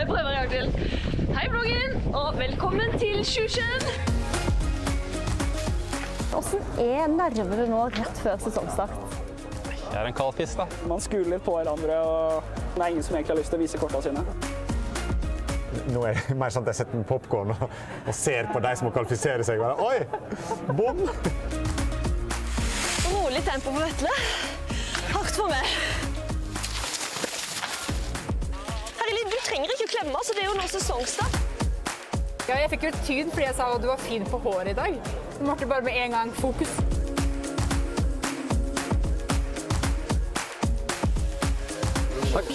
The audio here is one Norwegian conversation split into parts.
prøver en gang til. Hei bloggen, og velkommen til Sjusjøen. Hvordan nervene nå rett før sesongstart? Det en kald fisk, da. Man skuler litt på hverandre, og det ingen som egentlig har lyst til å vise kortene sine. Nå det mer sånn at jeg setter en popcorn og ser på de som må kvalifisere seg. Oi! Bom! Rolig tempo på Vetle. Hardt for meg. Herlig, du trenger ikke å klemme, så det jo nå sesongstart. Ja, jeg fikk jo tyn fordi jeg sa at du var fin på håret i dag. Så måtte bare med en gang fokus. Takk.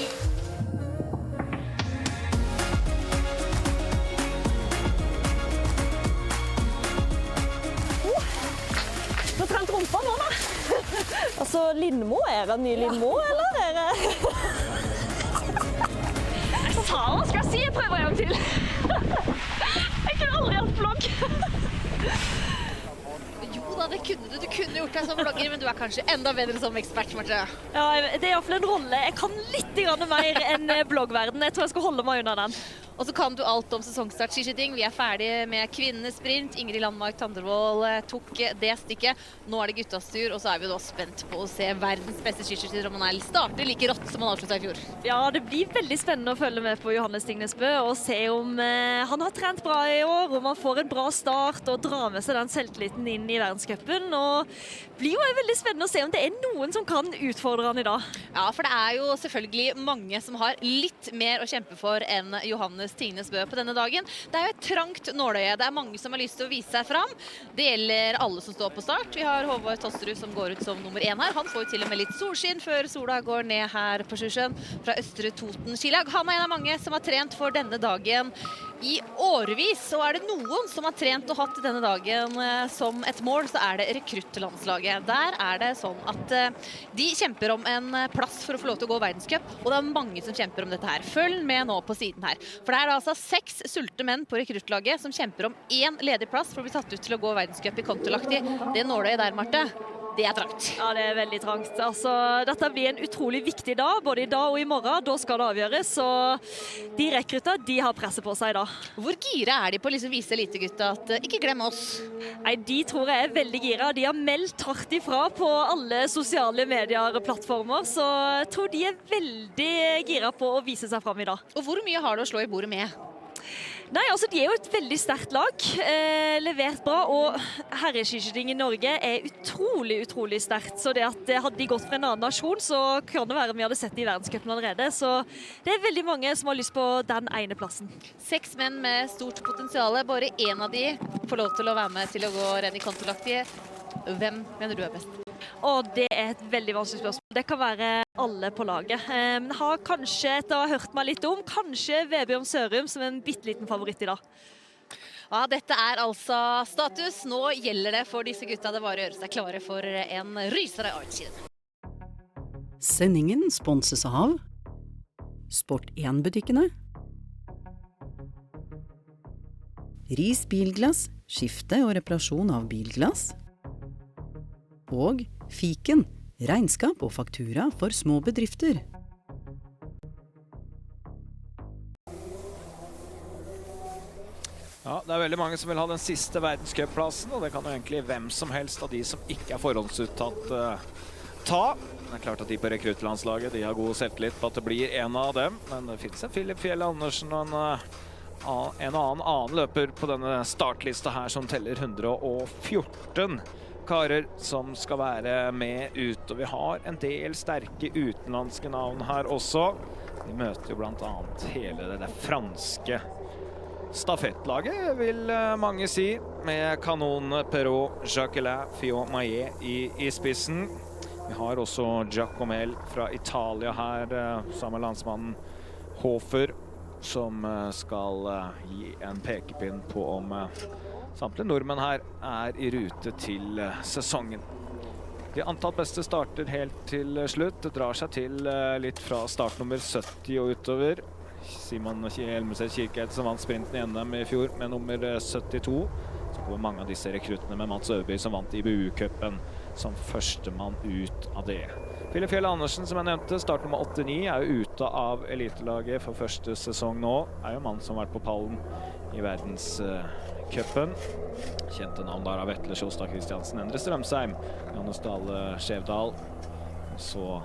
Nå trent rumpa nå, da. Altså, Lindmo, det ny Lindmo, eller det? Jeg sa hva skal jeg si, jeg prøver en gang til. Jeg kunne aldri hatt blogg. Jo da, det kunne du. Du kunne gjort deg som blogger, men du kanskje enda bedre som ekspert, Marte. Ja, det I hvert fall en rolle. Jeg kan litt mer enn bloggverden. Jeg tror jeg skal holde meg unna den. Og så kan du alt om sesongstart skiskyting. Vi ferdige med kvinnesprint. Ingrid Landmark Tandrevold tok det stikket. Nå det guttas tur, og så vi da spent på å se verdens beste skiskytter om han starter like rått som han avsluttet I fjor. Ja, det blir veldig spennende å følge med på Johannes Stignesbø og se om han har trent bra I år, om han får en bra start og drar med seg den selvtilliten inn I verdenscupen. Og det blir jo veldig spennende å se om det noen som kan utfordre han I dag. Ja, for det jo selvfølgelig mange som har litt mer å kjempe for enn Johannes Stignesbø på denne dagen. Det jo et trangt nåløye. Det mange som har lyst til å vise seg fram. Det gjelder alle som står på start. Vi har Håvard Tosterud som går ut som nummer 1 her. Han får jo til og med litt solskinn før sola går ned her på Sjusjøen fra Østre Toten skilag. Han en av mange som har trent for denne dagen I årevis. Og det noen som har trent og hatt denne dagen som et mål, så det rekruttlandslaget. Der det sånn at de kjemper om en plass for å få lov til å gå verdenscup, og det mange som kjemper om dette her. Følg med nå på siden her. For det altså 6 sulte menn på rekruttlaget som kjemper om 1 ledig plass for å bli tatt ut til å gå verdenscup I kontolaktig. Det nåløyet der, Marte, det trangt. Ja, det veldig trangt. Altså, dette blir en utrolig viktig dag, både I dag og I morgen. Da skal det avgjøres, så de rekrutter, de har presset på seg I dag. Hvor gira de på å liksom vise elitegutta at ikke glem oss? Nei, de tror jeg veldig gira. De har meldt hardt ifra på alle sosiale medier-plattformer, så jeg tror de veldig gira på å vise seg fram I dag. Og hvor mye har du å slå I bordet med? Nei, altså de jo et veldig sterkt lag, levert bra, og herreskiskyting I Norge utrolig sterkt. Så det at hadde de gått fra en annen nasjon, så kan det være vi hadde sett det I verdenscupen allerede. Så det veldig mange som har lyst på den ene plassen. 6 menn med stort potensial, bare en av de får lov til å være med til å gå renn I kontolaktige. Hvem mener du best? Og det et veldig vanskelig spørsmål. Det kan være alle på laget. Har kanskje, etter å ha hørt meg litt om, kanskje Vebjørn Sørum som en bitteliten favoritt I dag. Ja, dette altså status. Nå gjelder det for disse gutta. Det bare å gjøre seg klare for en rysere av et skinn. Sendingen sponses av Sport1-butikkene, Ris bilglass, skifte og reparasjon av bilglass, og Fiken, regnskap og faktura for små bedrifter. Ja, det veldig mange som vil ha den siste verdenscupplassen, og det kan jo egentlig hvem som helst av de som ikke forhåndsuttatt ta. Det klart at de på rekruttlandslaget, de har god selvtillit på at det blir en av dem, men det finnes en Philip Fjell Andersen og en annen løper på denne startlista her som teller 114 karer som skal være med ut, og vi har en del sterke utenlandske navn her også. De møter jo blant annet hele det franske stafettlaget, vil mange si, med kanonene Perrault, Jacquelin, Fillon-Maillet I spissen. Vi har også Giacomel fra Italia her, sammen med landsmannen Hofer, som skal gi en pekepinn på om samtlige nordmenn her I rute til sesongen. De antatt beste starter helt til slutt. Det drar seg til litt fra startnummer 70 og utover. Simon Hjelmeset Kirkehed som vant sprinten I NM I fjor med nummer 72. Så kommer mange av disse rekruttene med Mats Øverby som vant IBU-cupen som førstemann ut av det. Filip Fjell Andersen, som jeg nevnte, start nummer 89, er jo ute av elitelaget for første sesong nå. Er jo en mann som har vært på pallen i verdenscupen. Kjente navn der av Vetle Sjåstad Kristiansen, Endre Strømsheim, Johannes Dale Skjevdal. Så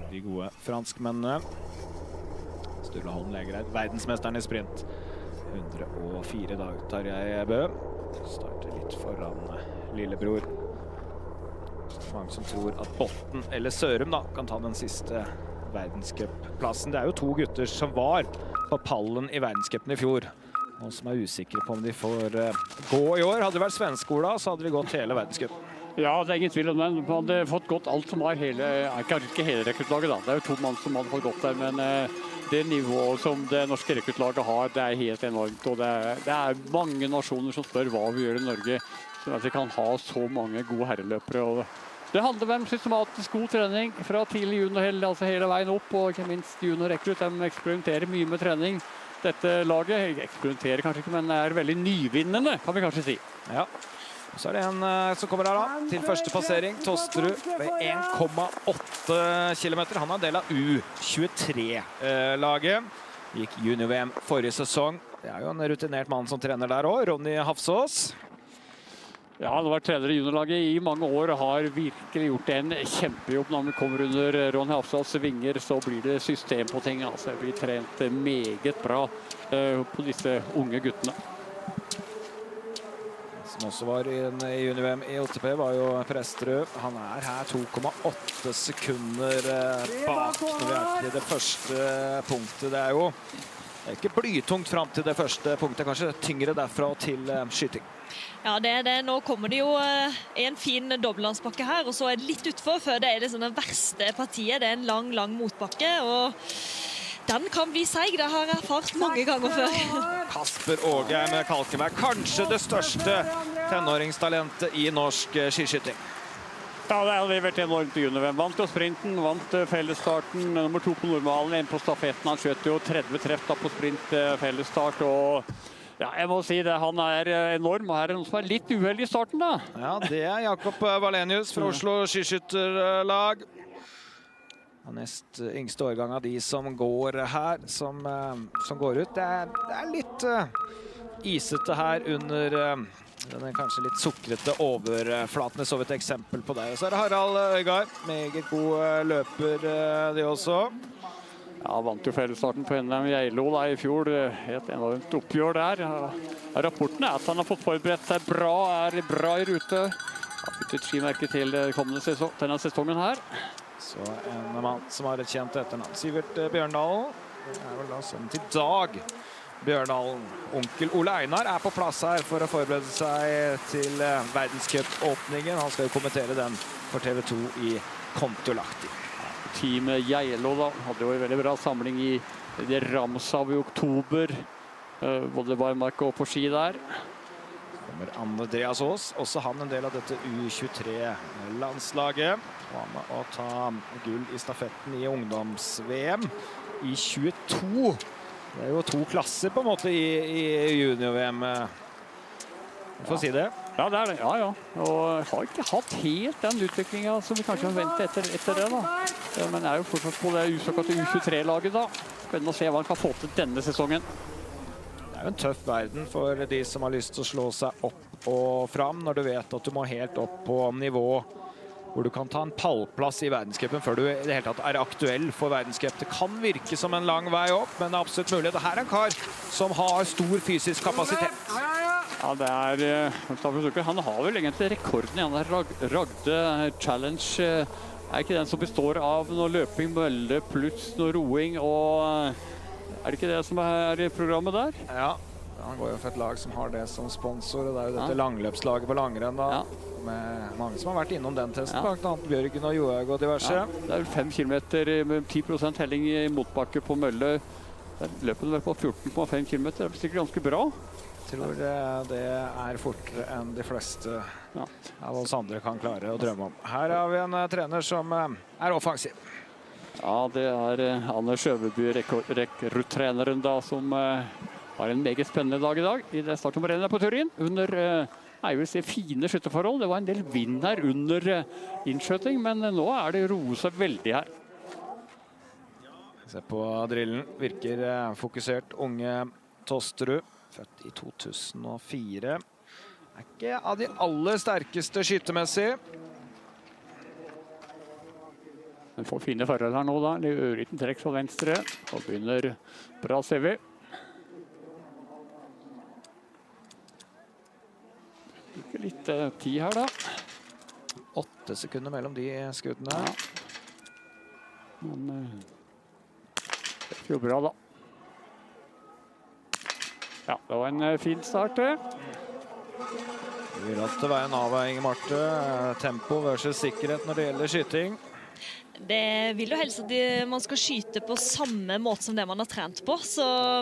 de gode franskmennene. Sturla Holm Lægreid, verdensmesteren i sprint. 104 dager, Tarjei Bø. Starter litt foran lillebror. Mange som tror at Botten eller Sørum da, kan ta den siste verdenscupplassen. Det er jo to gutter som var på pallen i verdenscupen i fjor, og som er usikre på om de får gå i år. Hadde det vært Svenskola, så hadde de gått hele verdenscupen. Ja, det er ingen tvil om det. Man hadde fått gått alt som var hele, kanskje ikke hele rekruttlaget da. Det er jo to mann som hadde fått gått der, men det nivået som det norske rekruttlaget har, det er helt enormt. Og det er mange nasjoner som spør hva vi gjør i Norge, så at vi kan ha så mange gode herreløpere. Og det handler om systematisk god trening fra tidlig junior, altså hele veien opp, og ikke minst junior-rekrutt. De eksperimenterer mye med trening. Dette laget eksperimenterer kanskje ikke, men er veldig nyvinnende, kan vi kanskje si. Ja. Så er det en som kommer her da, til første passering, Tosterud ved 1,8 kilometer. Han er en del av U23-laget. Gikk junior-VM forrige sesong. Det er jo en rutinert mann som trener der også, Ronny Hafsås. Ja, han har vært trener i juniorlaget i mange år og har virkelig gjort en kjempejobb. Når vi kommer under Ronny Hafsås vinger, så blir det system på ting. Altså, det blir trent meget bra på disse unge guttene. Som også var i junior-VM i OTP, var jo Presterud. Han er her 2,8 sekunder bak når vi er til det første punktet. Det er jo ikke blytungt frem til det første punktet, kanskje tyngre derfra til skyting. Ja, det er det. Nå kommer det jo en fin dobbeltlandsbakke her, og så er det litt utfor før det er det sånne verste partiet. Det er en lang motbakke, og den kan bli seig. Det har jeg erfart mange ganger før. Kasper Ågheim med Kalkenberg, kanskje det største tenåringstalentet i norsk skiskyting. Ja, det har levert enormt junior-VM. Vant jo sprinten, vant fellesstarten, nummer 2 på normalen, en på stafetten. Han skjøt jo 30 treff da på sprint fellesstart, og ja, jeg må si det, han er enorm, og her er noen som er litt uheldig i starten da. Ja, det er Jakob Valenius fra Oslo skiskytterlag. Nest yngste årgang av de som går her, som går ut. Det er litt isete her under den kanskje litt sukrete overflaten. Jeg så et eksempel på det. Så er det Harald Øygard, meget god løper det også. Ja, vant jo fellesstarten på NM Geilo da i fjor. Et enormt oppgjør der. Rapporten er at han har fått forberedt seg bra, er bra i rute. Har byttet skimerke til kommende sesong, denne sesongen her. Så en mann som har et kjent etternavn, Sivert Bjørndalen. Det er vel da sønnen til Dag Bjørndalen. Onkel Ole Einar er på plass her for å forberede seg til verdenscupåpningen. Han skal jo kommentere den for TV 2 i Kontolahti. Teamet Geilo da hadde jo en veldig bra samling i Ramsau i oktober. Både Varmark og på ski der. Kommer Andreas Aas, også han en del av dette U23-landslaget. Var med å ta gull i stafetten i ungdoms-VM i 22. Det er jo to klasser på en måte i junior-VM. For å si det. Ja, det er det. Ja. Og har ikke hatt helt den utviklingen som vi kanskje har ventet etter det da. Men er jo fortsatt på det såkalte U23-laget da. Spennende å se hva han kan få til denne sesongen. Det er jo en tøff verden for de som har lyst til å slå seg opp og fram, når du vet at du må helt opp på nivå hvor du kan ta en pallplass i verdenscupen før du i det hele tatt er aktuell for verdenscup. Det kan virke som en lang vei opp, men det er absolutt mulig. Det her er en kar som har stor fysisk kapasitet. Ja, det er... Han har vel egentlig rekorden i den Ragde Challenge. Er ikke den som består av noe løping, mølle, pluss noe roing, og er det ikke det som er i programmet der? Ja, han går jo for et lag som har det som sponsor, og det er jo dette langløpslaget på langrenn da. Ja. Med mange som har vært innom den testen, blant annet Bjørgen og Johaug og diverse. Ja, det er vel 5 kilometer med 10% helling i motbakke på mølle. Løpet er på 14,5 kilometer, det er sikkert ganske bra. Jeg tror det er fortere enn de fleste av oss andre kan klare å drømme om. Her har vi en trener som er offensiv. Ja, det er Anders Øverby, rekruttreneren da, som har en meget spennende dag i dag. I det startnummer 1 på Turin, under Jeg vil se fine skytterforhold. Det var en del vind her under innskjøting, men nå det roet seg veldig her. Se på drillen. Virker fokusert. Unge Tosterud, født i 2004. Ikke av de aller sterkeste skyttermessig. Den får fine forhold her nå da. Øriten trekk fra venstre og begynner bra, ser vi. Litt tid her da. 8 sekunder mellom de skuddene. Men det er jo bra da. Ja, det var en fin start det. Vi vil at det var en avveiing, Marte. Tempo versus sikkerhet når det gjelder skyting. Det vil jo helst at man skal skyte på samme måte som det man har trent på.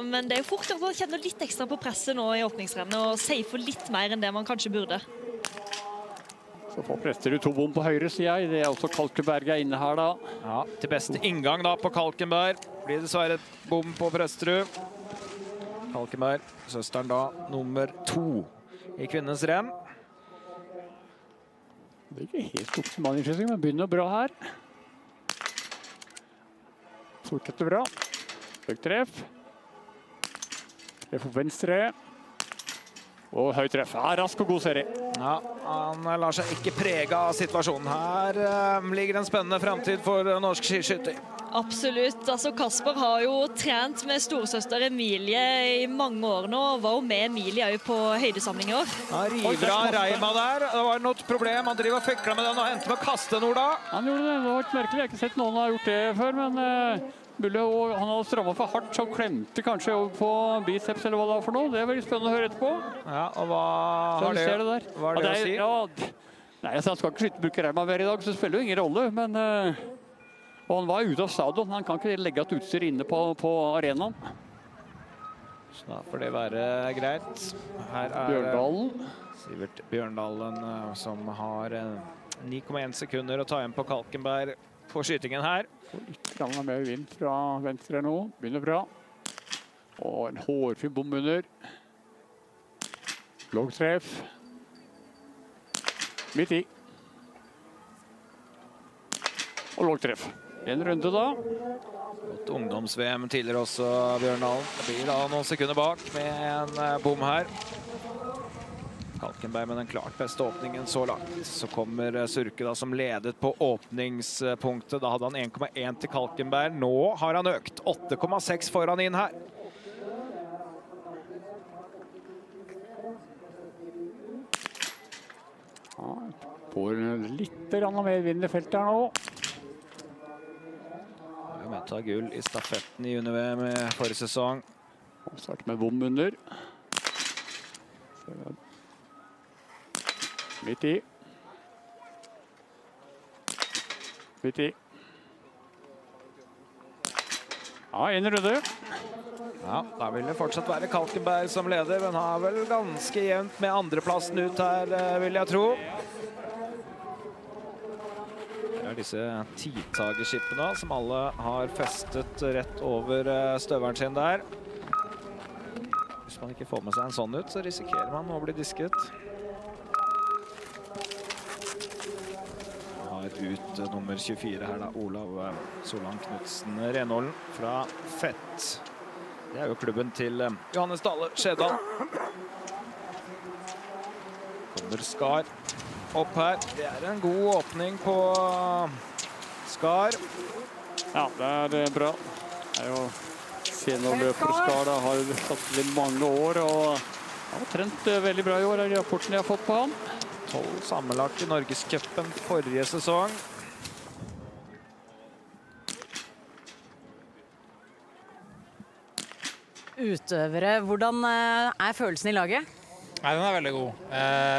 Men det er jo fort at man kjenner litt ekstra på presset nå i åpningsrennet og safer litt mer enn det man kanskje burde. Så får Presterud 2 bom på høyre siden. Det også Kalkenberg inne her da. Ja, til beste inngang da på Kalkenberg. Blir dessverre et bom på Presterud. Kalkenberg, søsteren da, nummer 2 i kvinnenes renn. Det ikke helt optimal innskyting, men begynner bra her. Fortsetter bra. Høyt treff. Treff på venstre. Og høyt treff. Ja, rask og god serie. Ja, han lar seg ikke prege av situasjonen. Her ligger en spennende fremtid for norsk skiskytter. Absolutt. Altså, Kasper har jo trent med storesøster Emilie i mange år nå, og var jo med Emilie på høydesamlinger. Ja, river av Reima der. Det var noe problem. Han driver og fekler med den og henter med å kaste Norda. Han gjorde det. Det var ikke merkelig. Jeg har ikke sett noen har gjort det før, men han hadde strammet for hardt, så klemte kanskje over på biceps eller hva det var for noe. Det er veldig spennende å høre etterpå. Ja, og hva har det å si? Nei, han skal ikke bruke Reima mer i dag, så det spiller jo ingen rolle, men og han var ute av stadion. Han kan ikke legge et utstyr inne på arenaen. Så da får det være greit. Her Bjørndalen. Sivert Bjørndalen som har 9,1 sekunder å ta igjen på Kalkenberg på skytingen her. Litt mer vind fra venstre nå. Begynner bra. Og en hårfin bom under. Lågtreff. Midt i. Og lågtreff. En runde da. Godt ungdoms-VM tidligere også, Bjørndalen. Det blir da noen sekunder bak med en bom her. Kalkenberg med den klart beste åpningen så langt. Så kommer Surke da som ledet på åpningspunktet. Da hadde han 1,1 til Kalkenberg. Nå har han økt 8,6 foran inn her. Ja, får litt mer vind i feltet her nå. Vi må ta gull i stafetten i Uni-VM i forrige sesong. Og start med bom under. Midt i. Midt i. Ja, en runde. Ja, da vil det fortsatt være Kalkenberg som leder, men har vel ganske jevnt med andreplassen ut her, vil jeg tro. Det er disse tidtagerskippene som alle har festet rett over støveren sin der. Hvis man ikke får med seg en sånn ut, så risikerer man å bli disket. Ut nummer 24 her da, Olav Solan Knudsen Renholden fra Fett. Det er jo klubben til Johannes Dale Skjedal. Kommer Skar opp her. Det er en god åpning på Skar. Ja, det er bra. Det er jo seniorløper Skar, da har satt i mange år, og har trent veldig bra i år, er rapporten jeg har fått på han. 12 sammenlagt i Norgescupen forrige sesong. Utøvere, hvordan er følelsen i laget? Nei, den er veldig god.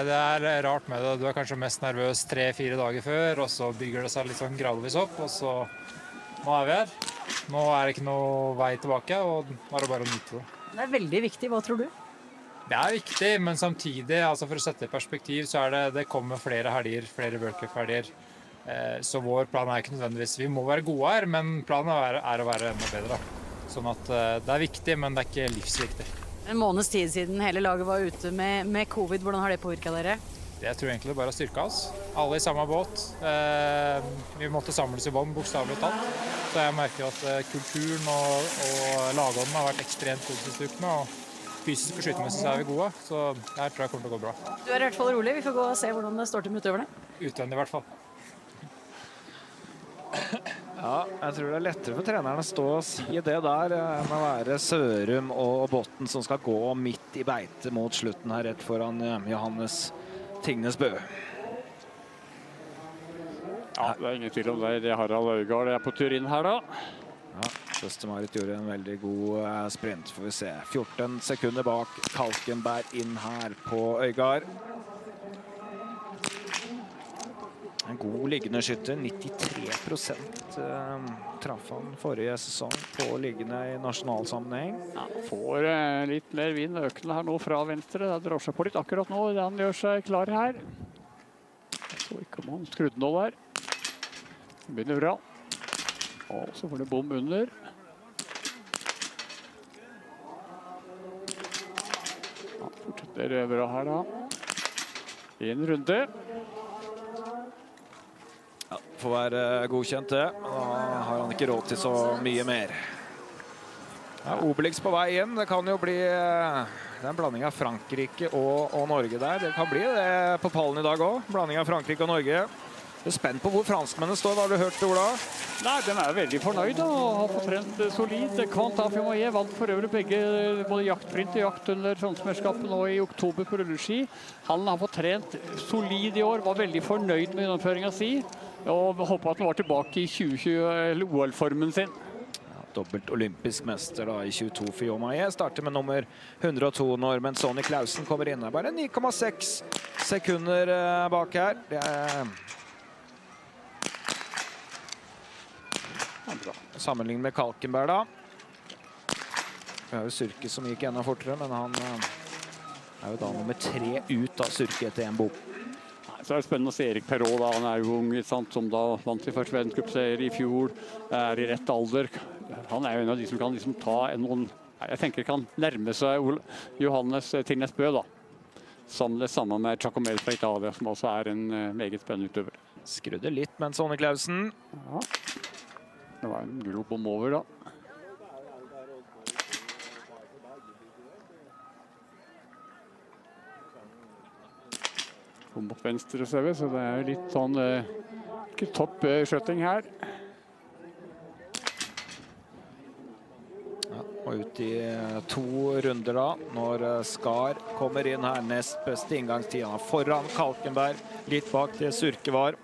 Det er rart med det. Du er kanskje mest nervøs 3-4 dager før, og så bygger det seg litt sånn gradvis opp, og så nå er vi her. Nå er det ikke noe vei tilbake, og nå er det bare å nyte det. Det er veldig viktig, hva tror du? Det er viktig, men samtidig, altså for å sette i perspektiv, så er det kommer flere helger, flere World Cup-helger. Så vår plan er ikke nødvendigvis, vi må være gode her, men planen er å være enda bedre. Sånn at det er viktig, men det er ikke livsviktig. En måneds tid siden hele laget var ute med covid. Hvordan har det påvirket dere? Jeg tror egentlig det bare har styrket oss. Alle i samme båt. Vi måtte samles i bånd, bokstavelig talt. Så jeg merker at kulturen og lagånden har vært ekstremt god siste ukene. Og fysisk og skytemessig så er vi gode, så her tror jeg kommer til å gå bra. Du er i hvert fall rolig. Vi får gå og se hvordan det står til med utøverne. Utvendig i hvert fall. Ja, jeg tror det er lettere for treneren å stå og si det der enn å være Sørum og Botten som skal gå midt i beite mot slutten her, rett foran Johannes Tingnes Bø. Ja, det er ingen tvil om det. Det er Harald Øygard er på tur inn her da. Ja, Søster-Marit gjorde en veldig god sprint, får vi se. 14 sekunder bak Kalkenberg inn her på Øygard. En god liggende skytter, 93% traff han forrige sesong på liggende i nasjonalsammenheng. Ja, får litt mer vind økende her nå fra venstre. Det drar seg på litt akkurat nå. Han gjør seg klar her. Jeg så ikke om han skrudde nå der. Det begynner bra. Og så får det bom under. Ja, fortsetter bra her da. En runde. Får være godkjent det. Da har han ikke råd til så mye mer. Ja, Obelix på vei inn. Det kan jo bli en blanding av Frankrike og Norge der. Det kan bli det på pallen i dag også. Blanding av Frankrike og Norge. Du er spent på hvor franskmennene står. Hva har du hørt, Ola? Nei, de er veldig fornøyd og har fått trent solid. Quentin Fimoyer vant for øvrig begge, både jaktprint og jakt under Franskmesterskapet nå i oktober på rulleski. Han har fått trent solid i år, var veldig fornøyd med gjennomføringen si. Og håper at han var tilbake i 2020 OL-formen sin. Ja, dobbelt olympisk mester da i 22 for Fimoyer. Starter med nummer 102 når Sonny Clausen kommer inn. Bare 9,6 sekunder bak her. Det er sammenlignet med Kalkenberg da. Vi har jo Surke som gikk enda fortere, men han er jo da nummer 3 ut av Surke etter en bom. Så er det spennende å se Erik Perrault da. Han er jo ung, som da vant i første verdenscupserie i fjor, er i rett alder. Han er jo en av de som kan liksom ta noen, jeg tenker kan nærme seg Johannes Tingnes Bø da. Det samme med Giacomelli fra Italia, som også er en meget spennende utøver. Skrudde litt, men Sonny Clausen. Ja. Det var en grop om over da. Kom mot venstre, ser vi, så det er litt sånn ikke topp skjøtting her. Ja, og ut i 2 runder da, når Skar kommer inn her, nest beste inngangstida foran Kalkenberg, litt bak det Surke var.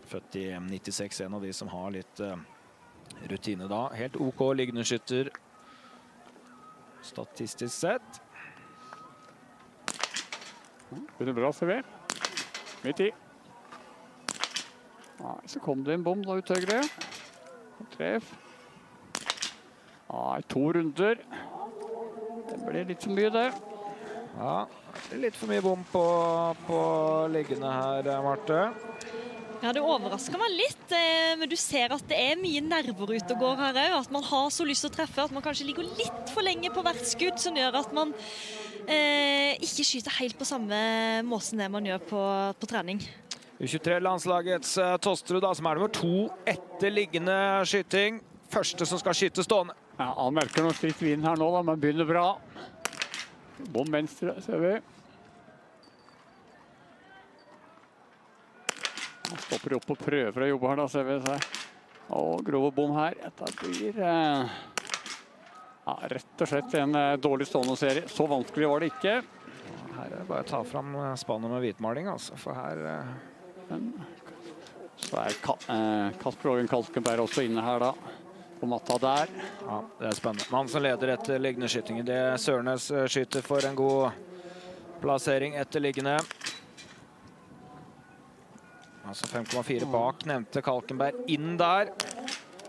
Født i 96, en av de som har litt rutine da. Helt OK liggende skytter, statistisk sett. Begynner bra, ser vi. Midt i. Ja, så kom det en bom da ut høyre. Treff. Ja, 2 runder. Det ble litt for mye det. Ja, det er litt for mye bom på liggende her, Marte. Ja, det overrasker meg litt, men du ser at det er mye nerver ute og går her også, at man har så lyst til å treffe, at man kanskje ligger litt for lenge på hvert skudd, som gjør at man ikke skyter helt på samme måten det man gjør på trening. U23-landslagets Tosterud da, som er nummer 2 etter liggende skyting. Første som skal skyte stående. Ja, han merker noe litt vind her nå da, men begynner bra. Bom venstre, ser vi. Han stopper opp og prøver å jobbe her da, ser vi. Og grove bom her. Dette blir rett og slett en dårlig stående serie. Så vanskelig var det ikke. Her er det bare å ta fram spannet med hvitmaling, altså. For her... Så er Kasper Ågen Kalkenberg også inne her da. På matta der. Ja, det er spennende. Man som leder etter liggende skytingen. Det er Sørnes skyter for en god plassering etter liggende. Altså 5,4 bak, nevnte Kalkenberg inn der.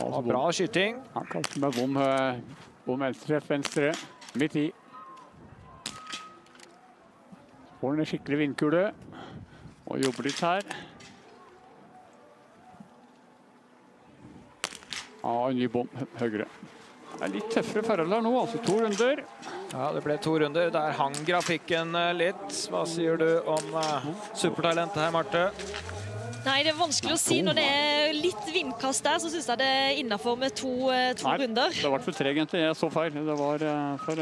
Og bra skyting. Ja, Kalkenberg bom venstre, midt i. Får en skikkelig vindkule. Og jobber litt her. Ja, en ny bom høyre. Det er litt tøffere forhold her nå, altså 2 runder. Ja, det ble 2 runder. Der hang grafikken litt. Hva sier du om supertalentet her, Marte? Nei, det er vanskelig å si. Når det er litt vindkast der, så synes jeg det er innenfor med to runder. Det var for treg, egentlig. Jeg så feil. Det var for...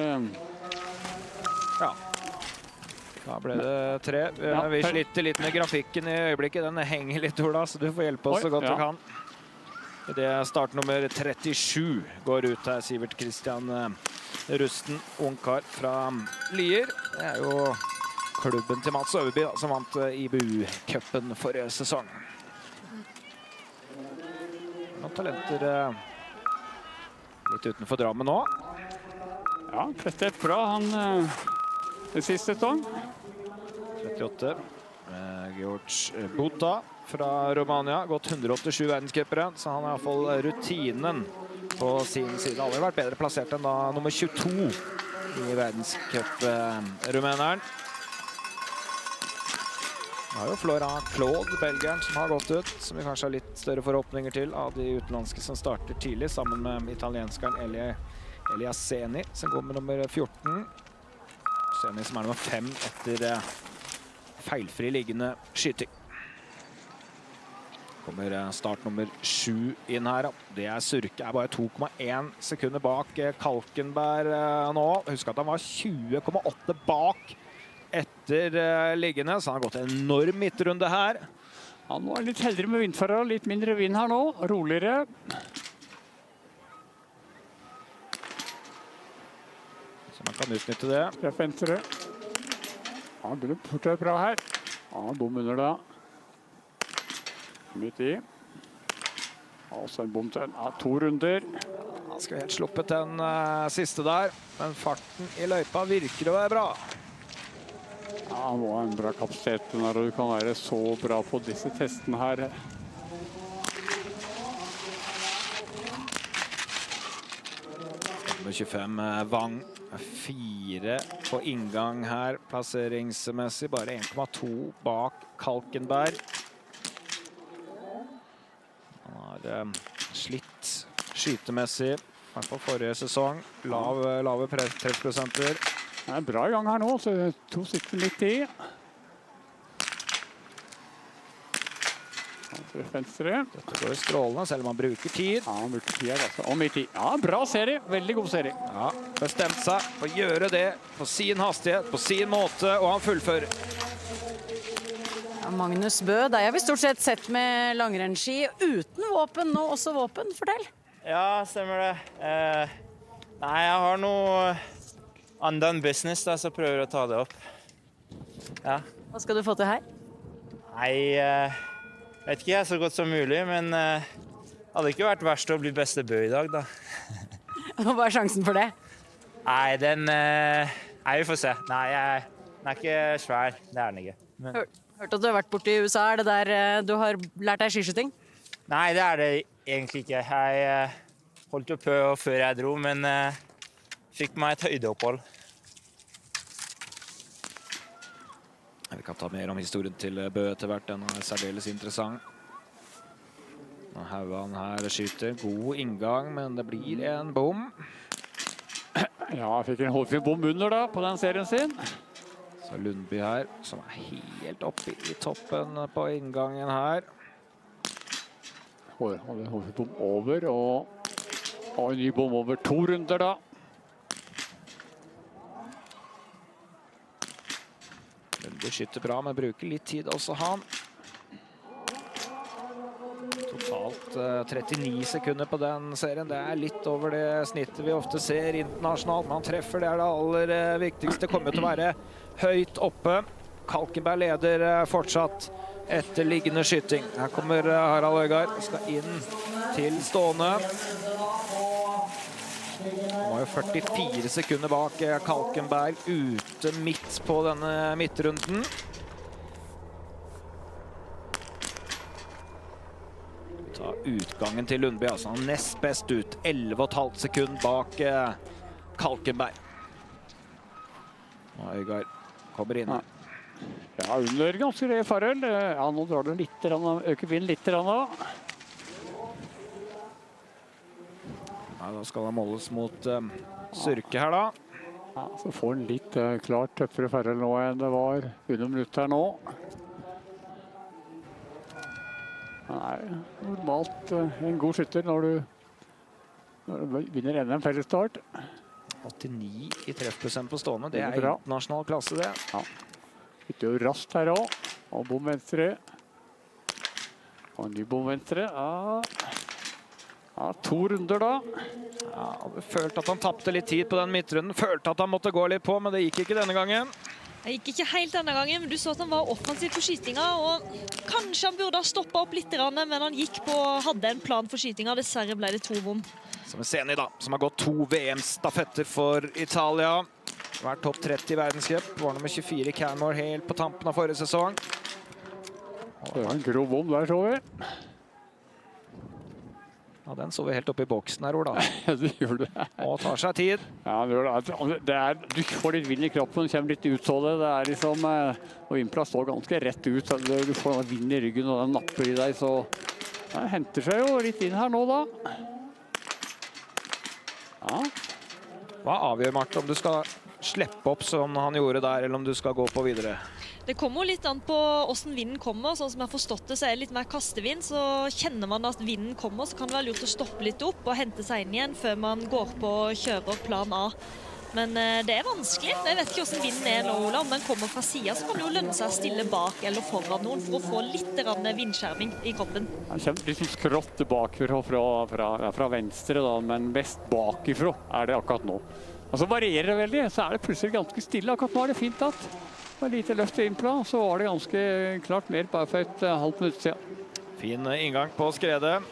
Ja. Da ble det 3. Vi sliter litt med grafikken i øyeblikket. Den henger litt, Ola, så du får hjelpe oss så godt du kan. Det er startnummer 37 går ut her. Sivert Kristian Rusten, ungkar fra Lier. Det er jo klubben til Mats Øverby som vant IBU-cupen forrige sesong. Noen talenter litt utenfor Drammen nå. Ja, prestert bra han det siste sesong. 38. George Bota fra Romania. Gått 187 verdenscupere, så han har i hvert fall rutinen på sin side. Aldri vært bedre plassert enn da nummer 22 i verdenscup-rumeneren. Det er jo Florent Claude, belgieren, som har gått ut, som vi kanskje har litt større forhåpninger til av de utenlandske som starter tidlig, sammen med italienskeren Eliaseni, som går med nummer 14. Seni som er nummer 5 etter feilfri liggende skyting. Kommer start nummer 7 inn her. Det er Surke, er bare 2,1 sekunder bak Kalkenberg nå. Husk at han var 20,8 bak etter liggende, så han har gått en enorm midtrunde her. Han var litt heldigere med vindforhold, litt mindre vind her nå, roligere. Så man kan utnytte det. Treff venstre. Ja, det blir fortsatt bra her. Ja, bom under da. Midt i. Og så en bom til. Ja, 2 runder. Han skal helt sluppet den siste der, men farten i løypa virker å være bra. Ja, han var en bra kapasitet når du kan være så bra på disse testene her. Nummer 25, Wang. 4 på inngang her, plasseringsmessig. Bare 1,2 bak Kalkenberg. Han har slitt skytemessig, i hvert fall forrige sesong. Lave treffprosenter. Det er bra i gang her nå, så 2 sitter litt i. Venstre. Dette går strålende, selv om han bruker tid. Ja, han bruker tid her, altså. Og midt i. Ja, bra serie. Veldig god serie. Ja, bestemt seg for å gjøre det på sin hastighet, på sin måte, og han fullfører. Ja, Magnus Bø, deg har vi stort sett sett med langrennsski uten våpen, nå også våpen. Fortell. Ja, stemmer det. Nei, jeg har noe undone business, da, så prøver jeg å ta det opp. Ja. Hva skal du få til her? Nei, vet ikke jeg så godt som mulig, men hadde ikke vært verst å bli beste Bø i dag, da. Hva er sjansen for det? Nei, nei, vi får se. Nei, den er ikke svær, det er den ikke. Men... Hørte at du har vært borte i USA, er det der du har lært deg skiskyting? Nei, det er det egentlig ikke. Jeg holdt jo på før jeg dro, men fikk meg et høydeopphold. Vi kan ta mer om historien til Bø etter hvert. Den er særdeles interessant. Hauan her skyter. God inngang, men det blir en bom. Ja, jeg fikk en hårfin bom under da, på den serien sin. Så Lundby her, som er helt oppe i toppen på inngangen her. Hårfin bom over, og en ny bom over 2 runder da. Lundby skyter bra, men bruker litt tid også han. Totalt 39 sekunder på den serien. Det er litt over det snittet vi ofte ser internasjonalt. Man treffer, det er det aller viktigste. Kommer til å være høyt oppe. Kalkenberg leder fortsatt etter liggende skyting. Her kommer Harald Øygard. Skal inn til stående. Han var jo 44 sekunder bak Kalkenberg ute midt på denne midtrunden. Ta utgangen til Lundby, altså han nest best ut. 11,5 sekunder bak Kalkenberg. Og Øygard kommer inn. Ja, under ganske grei forhold. Ja, nå drar det litt, øker vinden litt da. Ja, da skal han måles mot Surke her da. Ja, så får han litt klart tøffere forhold nå enn det var under minutt her nå. Han er normalt en god skytter når du vinner NM fellesstart. 89 i treffprosent på stående, det er bra. internasjonal klasse det. Ja, bytter jo raskt her også. Og bom venstre. Og en ny bom venstre. Ja, 2 runder da. Ja, jeg følte at han tappte litt tid på den midtrunden. Følte at han måtte gå litt på, men det gikk ikke denne gangen. Det gikk ikke helt denne gangen, men du så at han var offensiv på skytinga, og kanskje han burde ha stoppet opp litt, men han gikk på, hadde en plan for skytinga. Dessverre ble det 2 bom. Som er Seni da, som har gått 2 VM-stafetter for Italia. Vært topp 30 i verdenscup. Var nummer 24 i Canmore helt på tampen av forrige sesong. Det var en grov bom der, så vi. Ja, den så vi helt oppe i boksen her, Ola. Det gjør det. Og tar seg tid. Ja, det gjør det. Du får litt vind i kroppen, kommer litt ut av det. Det er liksom, og Impla står ganske rett ut. Du får vind i ryggen, og den napper i deg, så den henter seg jo litt inn her nå, da. Ja. Hva avgjør, Marte, om du skal slippe opp som han gjorde der, eller om du skal gå på videre? Det kommer jo litt an på hvordan vinden kommer. Sånn som jeg har forstått det, så er det litt mer kastevind. Så kjenner man at vinden kommer, så kan det være lurt å stoppe litt opp og hente seg inn igjen før man går på og kjører plan A. Men det er vanskelig. Jeg vet ikke hvordan vinden er nå, Ola. Om den kommer fra siden, så kan det jo lønne seg å stille bak eller foran noen for å få litt vindskjerming i kroppen. Han kommer litt skrått bakfra fra venstre, da, men best bakifra er det akkurat nå. Og så varierer det veldig, så er det plutselig ganske stille. Akkurat nå er det fint tatt. Det var lite løft i Impla, så var det ganske klart mer bare for et halvt minutt siden. Fin inngang på skredet.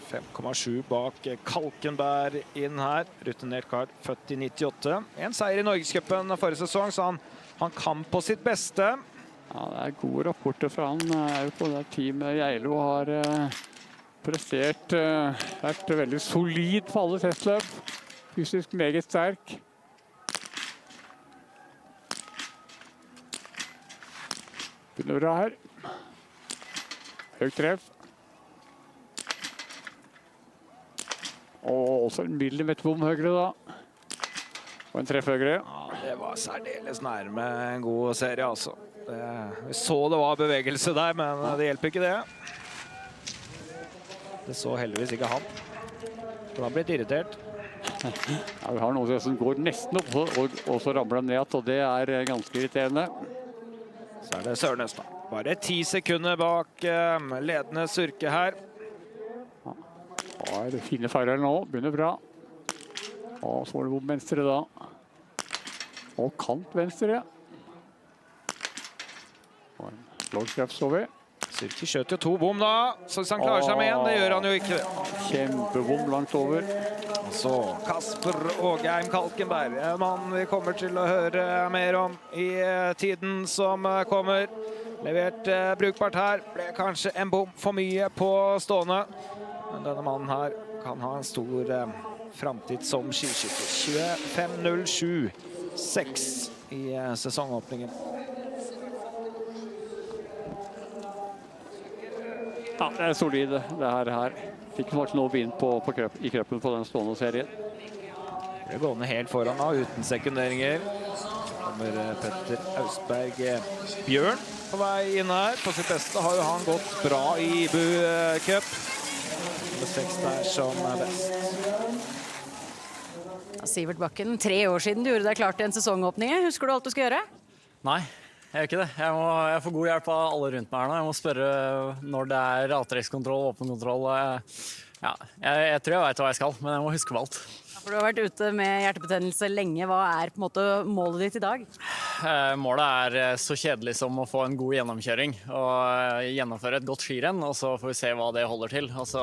5,7 bak Kalkenberg inn her. Rutinert kar, født i 98. En seier i Norgescupen forrige sesong, så han kan på sitt beste. Ja, det er gode rapporter fra han. Er jo på det teamet Geilo har prestert. Vært veldig solid på alle testløp. Fysisk meget sterk. Begynner bra her. Høyt treff. Og også en millimeterbom høyre da. Og en treff høyre. Ja, det var særdeles nærme en god serie, altså. Vi så det var bevegelse der, men det hjelper ikke det. Det så heldigvis ikke han. Han har blitt irritert. Ja, vi har noen som går nesten opp, og så ramler de ned, og det er ganske irriterende. Så er det Sørnes da. Bare 10 sekunder bak ledende Surke her. Ja, det fine farger nå. Begynner bra. Og så er det bom venstre da. Og kant venstre. Og en lagkreft så vi. Surke skjøt jo 2 bom da. Så hvis han klarer seg med en, det gjør han jo ikke. Kjempebom langt over. Og så Kasper Ågheim Kalkenberg, en mann vi kommer til å høre mer om i tiden som kommer. Levert brukbart her, ble kanskje en bom for mye på stående. Men denne mannen her kan ha en stor fremtid som skiskytter. 25.07,6 i sesongåpningen. Ja, det er solid det her. Fikk nok noe vind i kroppen på den stående serien. Det går ned helt foran da, uten sekunderinger. Kommer Petter Austberg Bjørn på vei inn her. På sitt beste har jo han gått bra i IBU Cup. Nummer 6 der som er best. Sivert Bakken, 3 år siden du gjorde deg klart til en sesongåpning. Husker du alt du skal gjøre? Nei, jeg gjør ikke det. Jeg får god hjelp av alle rundt meg her nå. Jeg må spørre når det er raterekskontroll, åpenkontroll. Ja, jeg tror jeg vet hva jeg skal, men jeg må huske på alt. For du har vært ute med hjertebetennelse lenge. Hva er på en måte målet ditt i dag? Målet er så kjedelig som å få en god gjennomkjøring og gjennomføre et godt skirenn, og så får vi se hva det holder til. Altså,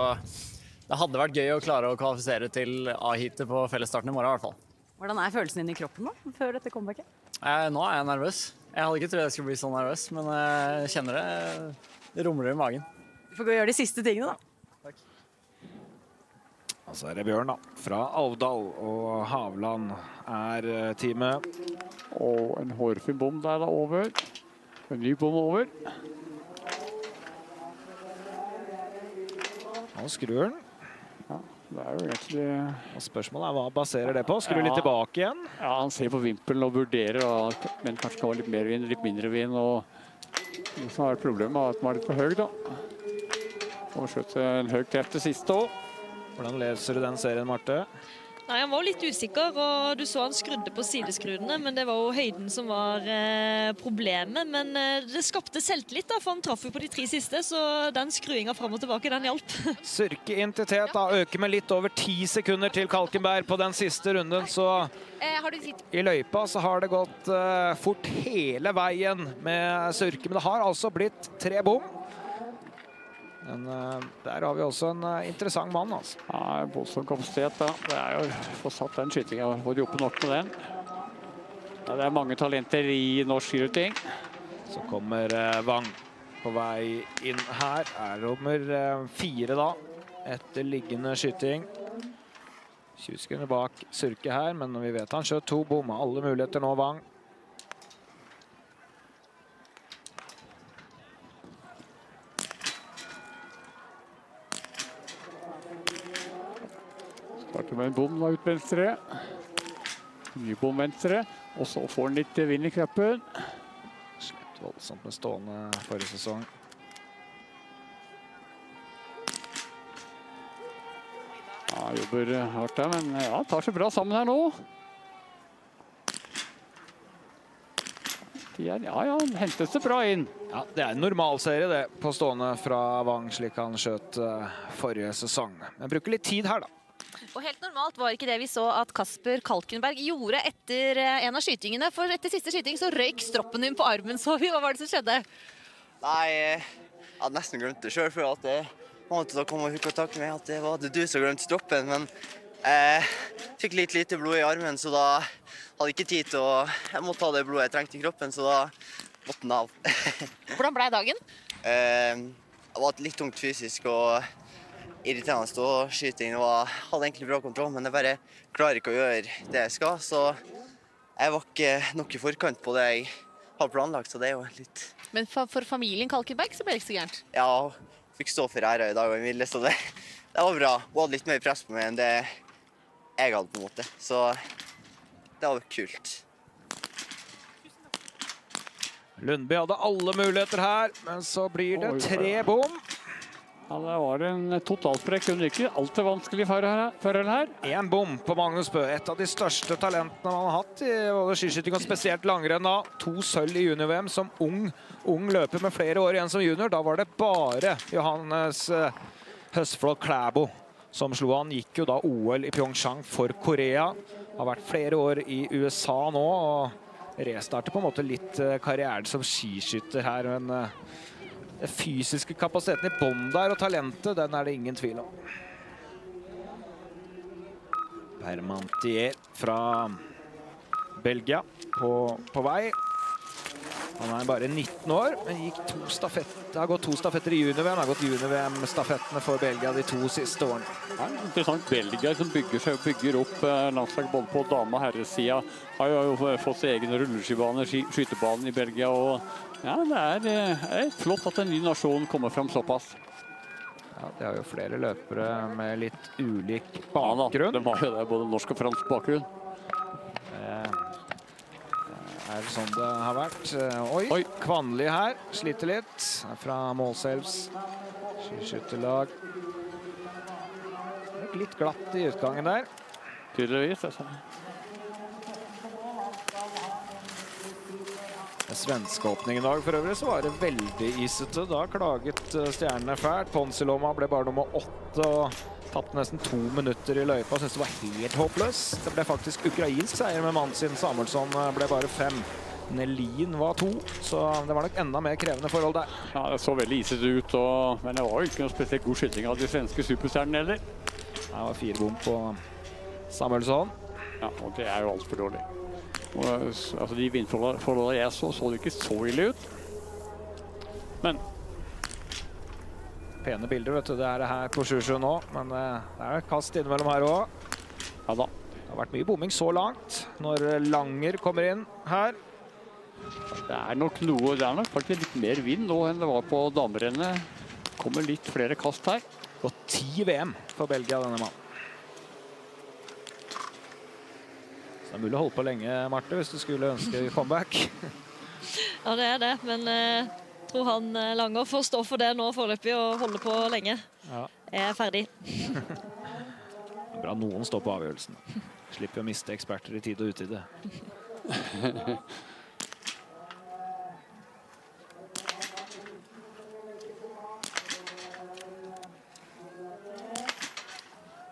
det hadde vært gøy å klare å kvalifisere til A-heatet på fellesstarten i morgen i hvert fall. Hvordan er følelsen din i kroppen nå, før dette comebacket? Nå er jeg nervøs. Jeg hadde ikke trodd jeg skulle bli så nervøs, men jeg kjenner det rumler i magen. Du får gå og gjøre de siste tingene da. Og så er det Bjørn da, fra Alvdal, og Havland er teamet. Og en hårfin bom der da over. En ny bom over. Nå skrur han. Ja, Det er jo egentlig... Og spørsmålet hva baserer det på? Skrur litt tilbake igjen? Ja, han ser på vimpelen og vurderer, men kanskje kan ha litt mer vind, litt mindre vind. Og så er problemet at den var litt for høy, da. Og skjøt en høy treff til siste år. Hvordan leser du den serien, Marte? Nei, han var litt usikker, og du så han skrudde på sideskrudene, men det var jo høyden som var problemet. Men det skapte selvtillit, da, for han traff jo på de 3 siste, så den skruinga frem og tilbake, den hjalp. Surke Intitet da øker med litt over 10 sekunder til Kalkenberg på den siste runden, så i løypa så har det gått fort hele veien med Surke, men det har altså blitt 3 bom. Men der har vi også en interessant mann, altså. Ja, voldsom kapasitet, da. Det er jo få satt den skytingen, får de oppe nok med den. Ja, det er mange talenter i norsk skiskyting. Så kommer Wang på vei inn her. Er nummer 4 da, etter liggende skyting. 20 sekunder bak Surke her, men vi vet han skjøt 2 bom. Alle muligheter nå, Wang. Starter med en bom da ut venstre. Ny bom venstre. Og så får han litt vind i kreppen. Slept voldsomt med stående forrige sesong. Ja, jobber hardt der, men ja, tar seg bra sammen her nå. Ja, han hentes det bra inn. Ja, det er en normalserie det på stående fra Wang, slik han skjøt forrige sesong. Men bruker litt tid her da. Og helt normalt var ikke det vi så at Kasper Kalkenberg gjorde etter en av skytingene. For etter siste skyting så røyk stroppen din på armen, så vi. Hva var det som skjedde? Nei, jeg hadde nesten glemt det selv, for at det måtte da komme og hukke og takke meg at det var du som glemte stroppen. Men jeg fikk litt lite blod i armen, så da hadde jeg ikke tid til å... Jeg måtte ta det blodet jeg trengte i kroppen, så da måtte den av. Hvordan ble dagen? Det var litt tungt fysisk og irriterende, og skytingen hadde egentlig bra kontroll, men jeg bare klarer ikke å gjøre det jeg skal, så jeg var ikke nok i forkant på det jeg har planlagt, så det er jo litt... Men for familien Kalkenberg så ble det ikke så gærent? Ja, fikk stå for æra i dag og Emilie, så det var bra. Hun hadde litt mer press på meg enn det jeg hadde på en måte, så det var kult. Lundby hadde alle muligheter her, men så blir det 3 bom. Ja, det var en totalsprekk. Hun gikk alt det vanskelig for her. 1 bom på Magnus Bø. Et av de største talentene man har hatt i både skiskyting og spesielt langrenn da. 2 sølv i junior-VM som ung løper med flere år igjen som junior. Da var det bare Johannes Høsflot Klæbo som slo han. Gikk jo da OL i Pyeongchang for Korea. Har vært flere år i USA nå og restarter på en måte litt karriere som skiskytter her, men den fysiske kapasiteten i bånd der og talentet, den er det ingen tvil om. Parmentier fra Belgia på vei. Han er bare 19 år, men har gått 2 stafetter i junior-VM. Har gått junior-VM-stafettene for Belgia de 2 siste årene. Ja, interessant. Belgia som bygger opp landslag både på dame- og herresida. Har jo fått sin egen rulleskibane, skytebanen i Belgia. Og ja, det er flott at en ny nasjon kommer frem såpass. Ja, det har jo flere løpere med litt ulik bakgrunn. Ja, de har jo det, både norsk og fransk bakgrunn. Det er sånn det har vært. Oi, Kvanli her, sliter litt. Fra Målselvs skiskytterlag. Litt glatt i utgangen der. Tydeligvis, altså. Svenske åpningen i dag for øvrig så var det veldig isete. Da klaget stjernene fælt. Ponsiloma ble bare nummer 8 og tappte nesten 2 minutter i løypa. Synes det var helt håpløst. Det ble faktisk ukrainsk seier med mannen sin. Samuelsson ble bare 5. Nelin var 2, så det var nok enda mer krevende forhold der. Ja, det så veldig isete ut, men det var jo ikke noe spesielt god skyting av de svenske superstjernene heller. Det var 4 bom på Samuelsson. Ja, og det er jo alt for dårlig. Og, altså, de vindforholdene jeg så det ikke så ille ut. Men pene bilder, vet du. Det er det her på Sjusjø nå, men det er et kast innimellom her også. Ja da. Det har vært mye bomming så langt. Når Langer kommer inn her. Det er nok faktisk litt mer vind nå enn det var på damerennet. Kommer litt flere kast her. Og 10 VM for Belgia denne mannen. Det er mulig å holde på lenge, Marte, hvis du skulle ønske comeback. Ja, det er det, men jeg tror han Langer får stå for det nå foreløpig og holde på lenge. Ja. Jeg er ferdig. Bra noen står på avgjørelsen. Slipper å miste eksperter i tid og utide.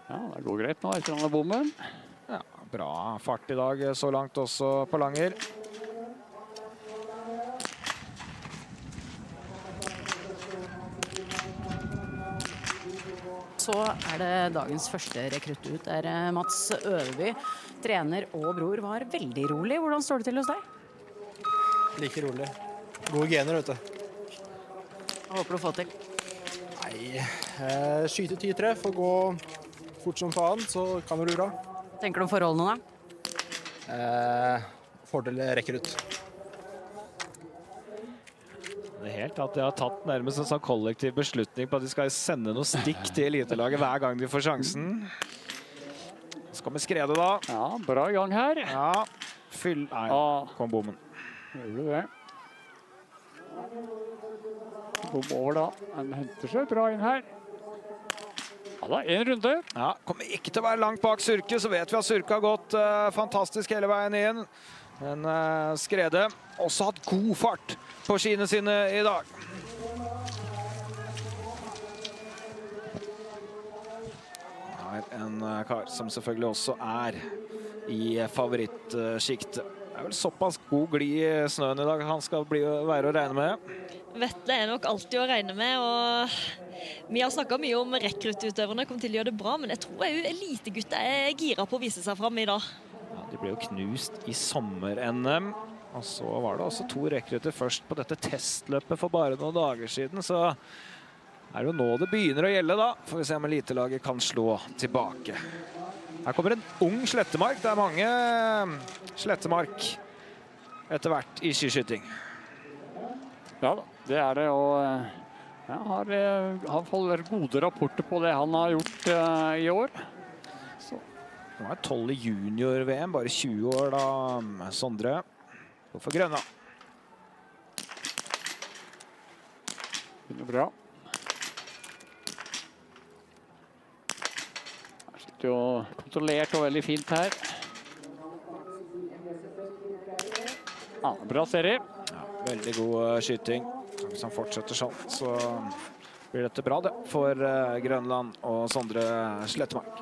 Ja, det går greit nå etter denne bommen. Ja, bra fart i dag så langt også på Langer. Så er det dagens første rekrutt ut. Der Mats Øverby, trener og bror, var veldig rolig. Hvordan står det til hos deg? Like rolig. Gode gener, vet du. Hva håper du å få til? Nei, skyte 10 treff og gå fort som faen, så kan det bli bra. Tenker du om forholdene da? Fordel rekrutt. Det er helt at de har tatt nærmest en sånn kollektiv beslutning på at de skal sende noe stikk til elitelaget hver gang de får sjansen. Så kommer Skrede da. Ja, bra i gang her. Ja, nei, kom bommen. Gjør det. Bom over da. Han henter seg bra inn her. Ja da, en runde. Ja, kommer ikke til å være langt bak Surke, så vet vi at Surke har gått fantastisk hele veien inn. Men Skrede også hatt god fart på skiene sine i dag. Her en kar som selvfølgelig også er i favorittsjiktet. Det er vel såpass god glid i snøen i dag han skal være å regne med. Vetle er nok alltid å regne med, og vi har snakket mye om rekruttutøverne kommer til å gjøre det bra, men jeg tror jo elitegutta er gira på å vise seg frem i dag. Ja, de ble jo knust i sommer-NM, og så var det også 2 rekrutter først på dette testløpet for bare noen dager siden, så er det jo nå det begynner å gjelde da. Får vi se om elitelaget kan slå tilbake. Her kommer en ung Slettemark. Det er mange Slettemark etter hvert i skiskyting. Ja da, det er det, og jeg har i hvert fall gode rapporter på det han har gjort i år. Så. Nå er 12 i junior-VM, bare 20 år da, Sondre. Går for Grønland. Det er bra. Her sitter jo kontrollert og veldig fint her. Ja, bra serie. Ja, veldig god skyting. Hvis han fortsetter sånn, så blir dette bra det for Grønland og Sondre Slettemark.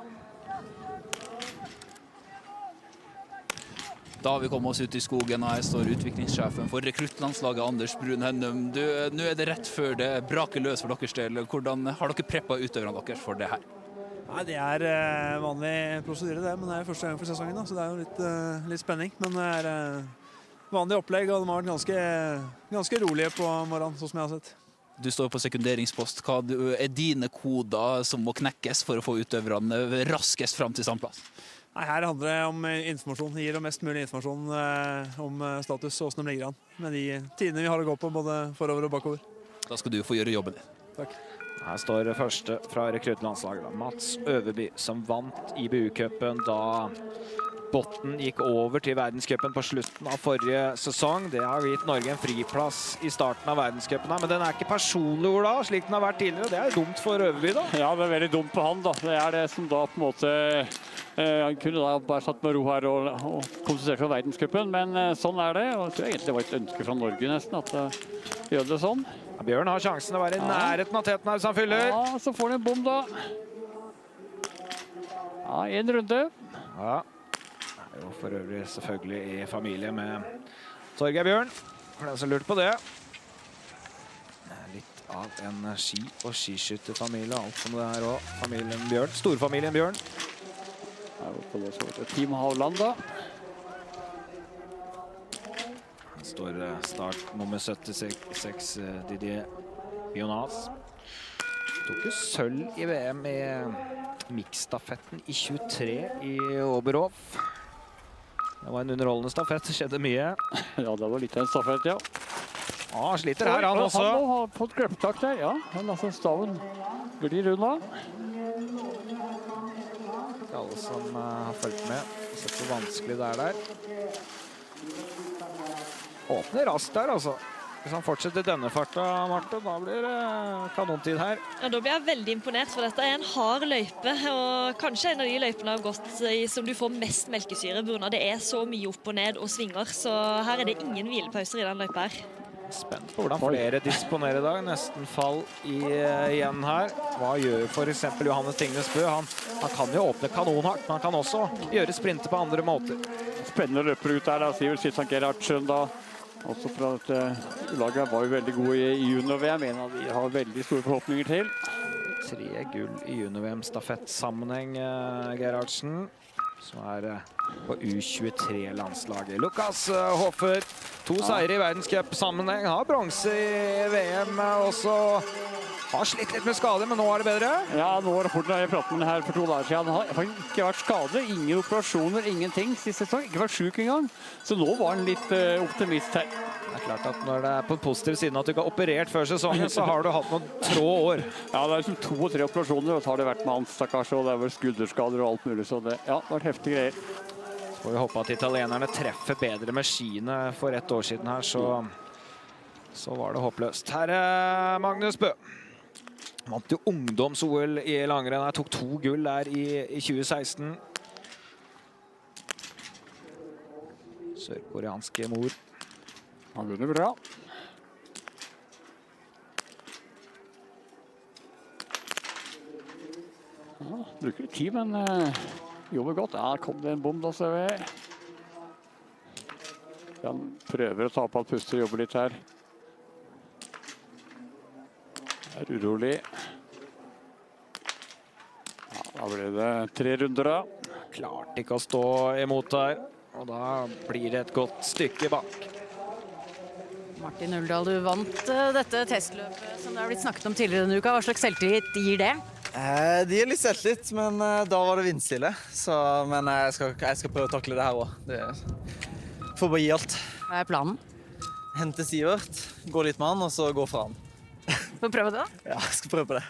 Da har vi kommet oss ut i skogen, og her står utviklingssjefen for rekruttlandslaget, Anders Brun Hennum. Nå er det rett før det braker løs for deres del. Hvordan har dere preppet utøverne deres for det her? Nei, det er vanlig prosedyre det, men det er første gang for sesongen, da, så det er jo litt spenning. Men det er vanlig opplegg, og de har vært ganske rolige på morgenen, sånn som jeg har sett. Du står på sekunderingspost. Hva er dine koder som må knekkes for å få utøverne raskest frem til standplass? Nei, her handler det om informasjon. Det gir dem mest mulig informasjon om status og hvordan de ligger an. Med de tidene vi har å gå på, både forover og bakover. Da skal du få gjøre jobben din. Takk. Her står det første fra rekruttlandslaget, Mats Øverby, som vant IBU-cupen da Botten gikk over til verdenscupen på slutten av forrige sesong. Det har gitt Norge en friplass i starten av verdenscupen her, men den er ikke personlig, Ola, slik den har vært tidligere. Det er dumt for Øverby da. Ja, det er veldig dumt på han da. Det er det som da på en måte han kunne da bare satt med ro her og konsentrert fra verdenscupen, men sånn er det. Og jeg tror egentlig det var et ønske fra Norge nesten at gjør det sånn. Ja, Bjørn har sjansen å være i nærheten av teten her hvis han fyller. Ja, så får han en bom da. Ja, en runde. Ja. Og for øvrig selvfølgelig i familie med Torgeir Bjørn, for den som lurte på det. Litt av en ski- og skiskytterfamilie, alt som det er også. Familien Bjørn, storfamilien Bjørn. Her oppe det så Team Havland da. Her står start nummer 76, Didier Bionas. Tok jo sølv i VM i miksstafetten i 23 i Oberhof. Det var en underholdende stafett, det skjedde mye. Ja, det var litt av en stafett, ja. Ja, sliter her han også. Han har fått grøptak der, ja. Men altså staven glir unna. Ikke alle som har fulgt med. Så hvor vanskelig det er der. Åpner raskt der, altså. Hvis han fortsetter denne farta, Marte, da blir det kanontid her. Ja, da blir jeg veldig imponert, for dette er en hard løype, og kanskje en av de løypene har gått i som du får mest melkesyre, Bruna. Det er så mye opp og ned og svinger, så her er det ingen hvilepauser i den løypa her. Spent på hvordan flere disponerer i dag. Nesten fall igjen her. Hva gjør for eksempel Johannes Tingnes Bø? Han kan jo åpne kanonhardt, men han kan også gjøre sprinter på andre måter. Spennende løper ut der, da, sier Sissan Gerhardsen da. Også fra dette laget var jo veldig gode i junior-VM. En av de har veldig store forhåpninger til. 3 gull i junior-VM stafett-sammenheng, Gerhardsen, som er på U23-landslaget. Lukas Hofer, 2 seire i verdenscup-sammenheng, har bronse i VM også. Har slitt litt med skader, men nå er det bedre. Ja, nå var rapporten jeg pratet med her for 2 dager siden. Han har faktisk ikke vært skadet, ingen operasjoner, ingenting siste sesong. Ikke vært syk engang. Så nå var han litt optimist her. Det er klart at når det er på positiv siden at du ikke har operert før sesongen, så har du hatt noen trå år. Ja, det er liksom 2-3 operasjoner, og så har det vært med hans stakkars, og det er vel skulderskader og alt mulig, så det, ja, det har vært heftige greier. Så får vi håpe at italienerne treffer bedre med skiene for 1 år siden her, så var det håpløst. Her er Magnus Bø. Vant jo ungdoms-OL i langrenn. Jeg tok 2 gull der i 2016. Sørkoreanske mor. Han begynner bra. Ja, bruker litt tid, men jobber godt. Ja, kom det en bom da, ser vi. Han prøver å ta på at puster, jobber litt her. Er urolig. Ja, da ble det 3 runder da. Klarte ikke å stå imot der, og da blir det et godt stykke bak. Martin Uldal, du vant dette testløpet som det har blitt snakket om tidligere denne uka. Hva slags selvtillit gir det? Det gir litt selvtillit, men da var det vindstille. Men jeg skal prøve å takle det her også. Det får bare gi alt. Hva er planen? Hente Sivert, gå litt med han, og så gå fra han. Får prøve det da? Ja, jeg skal prøve på det.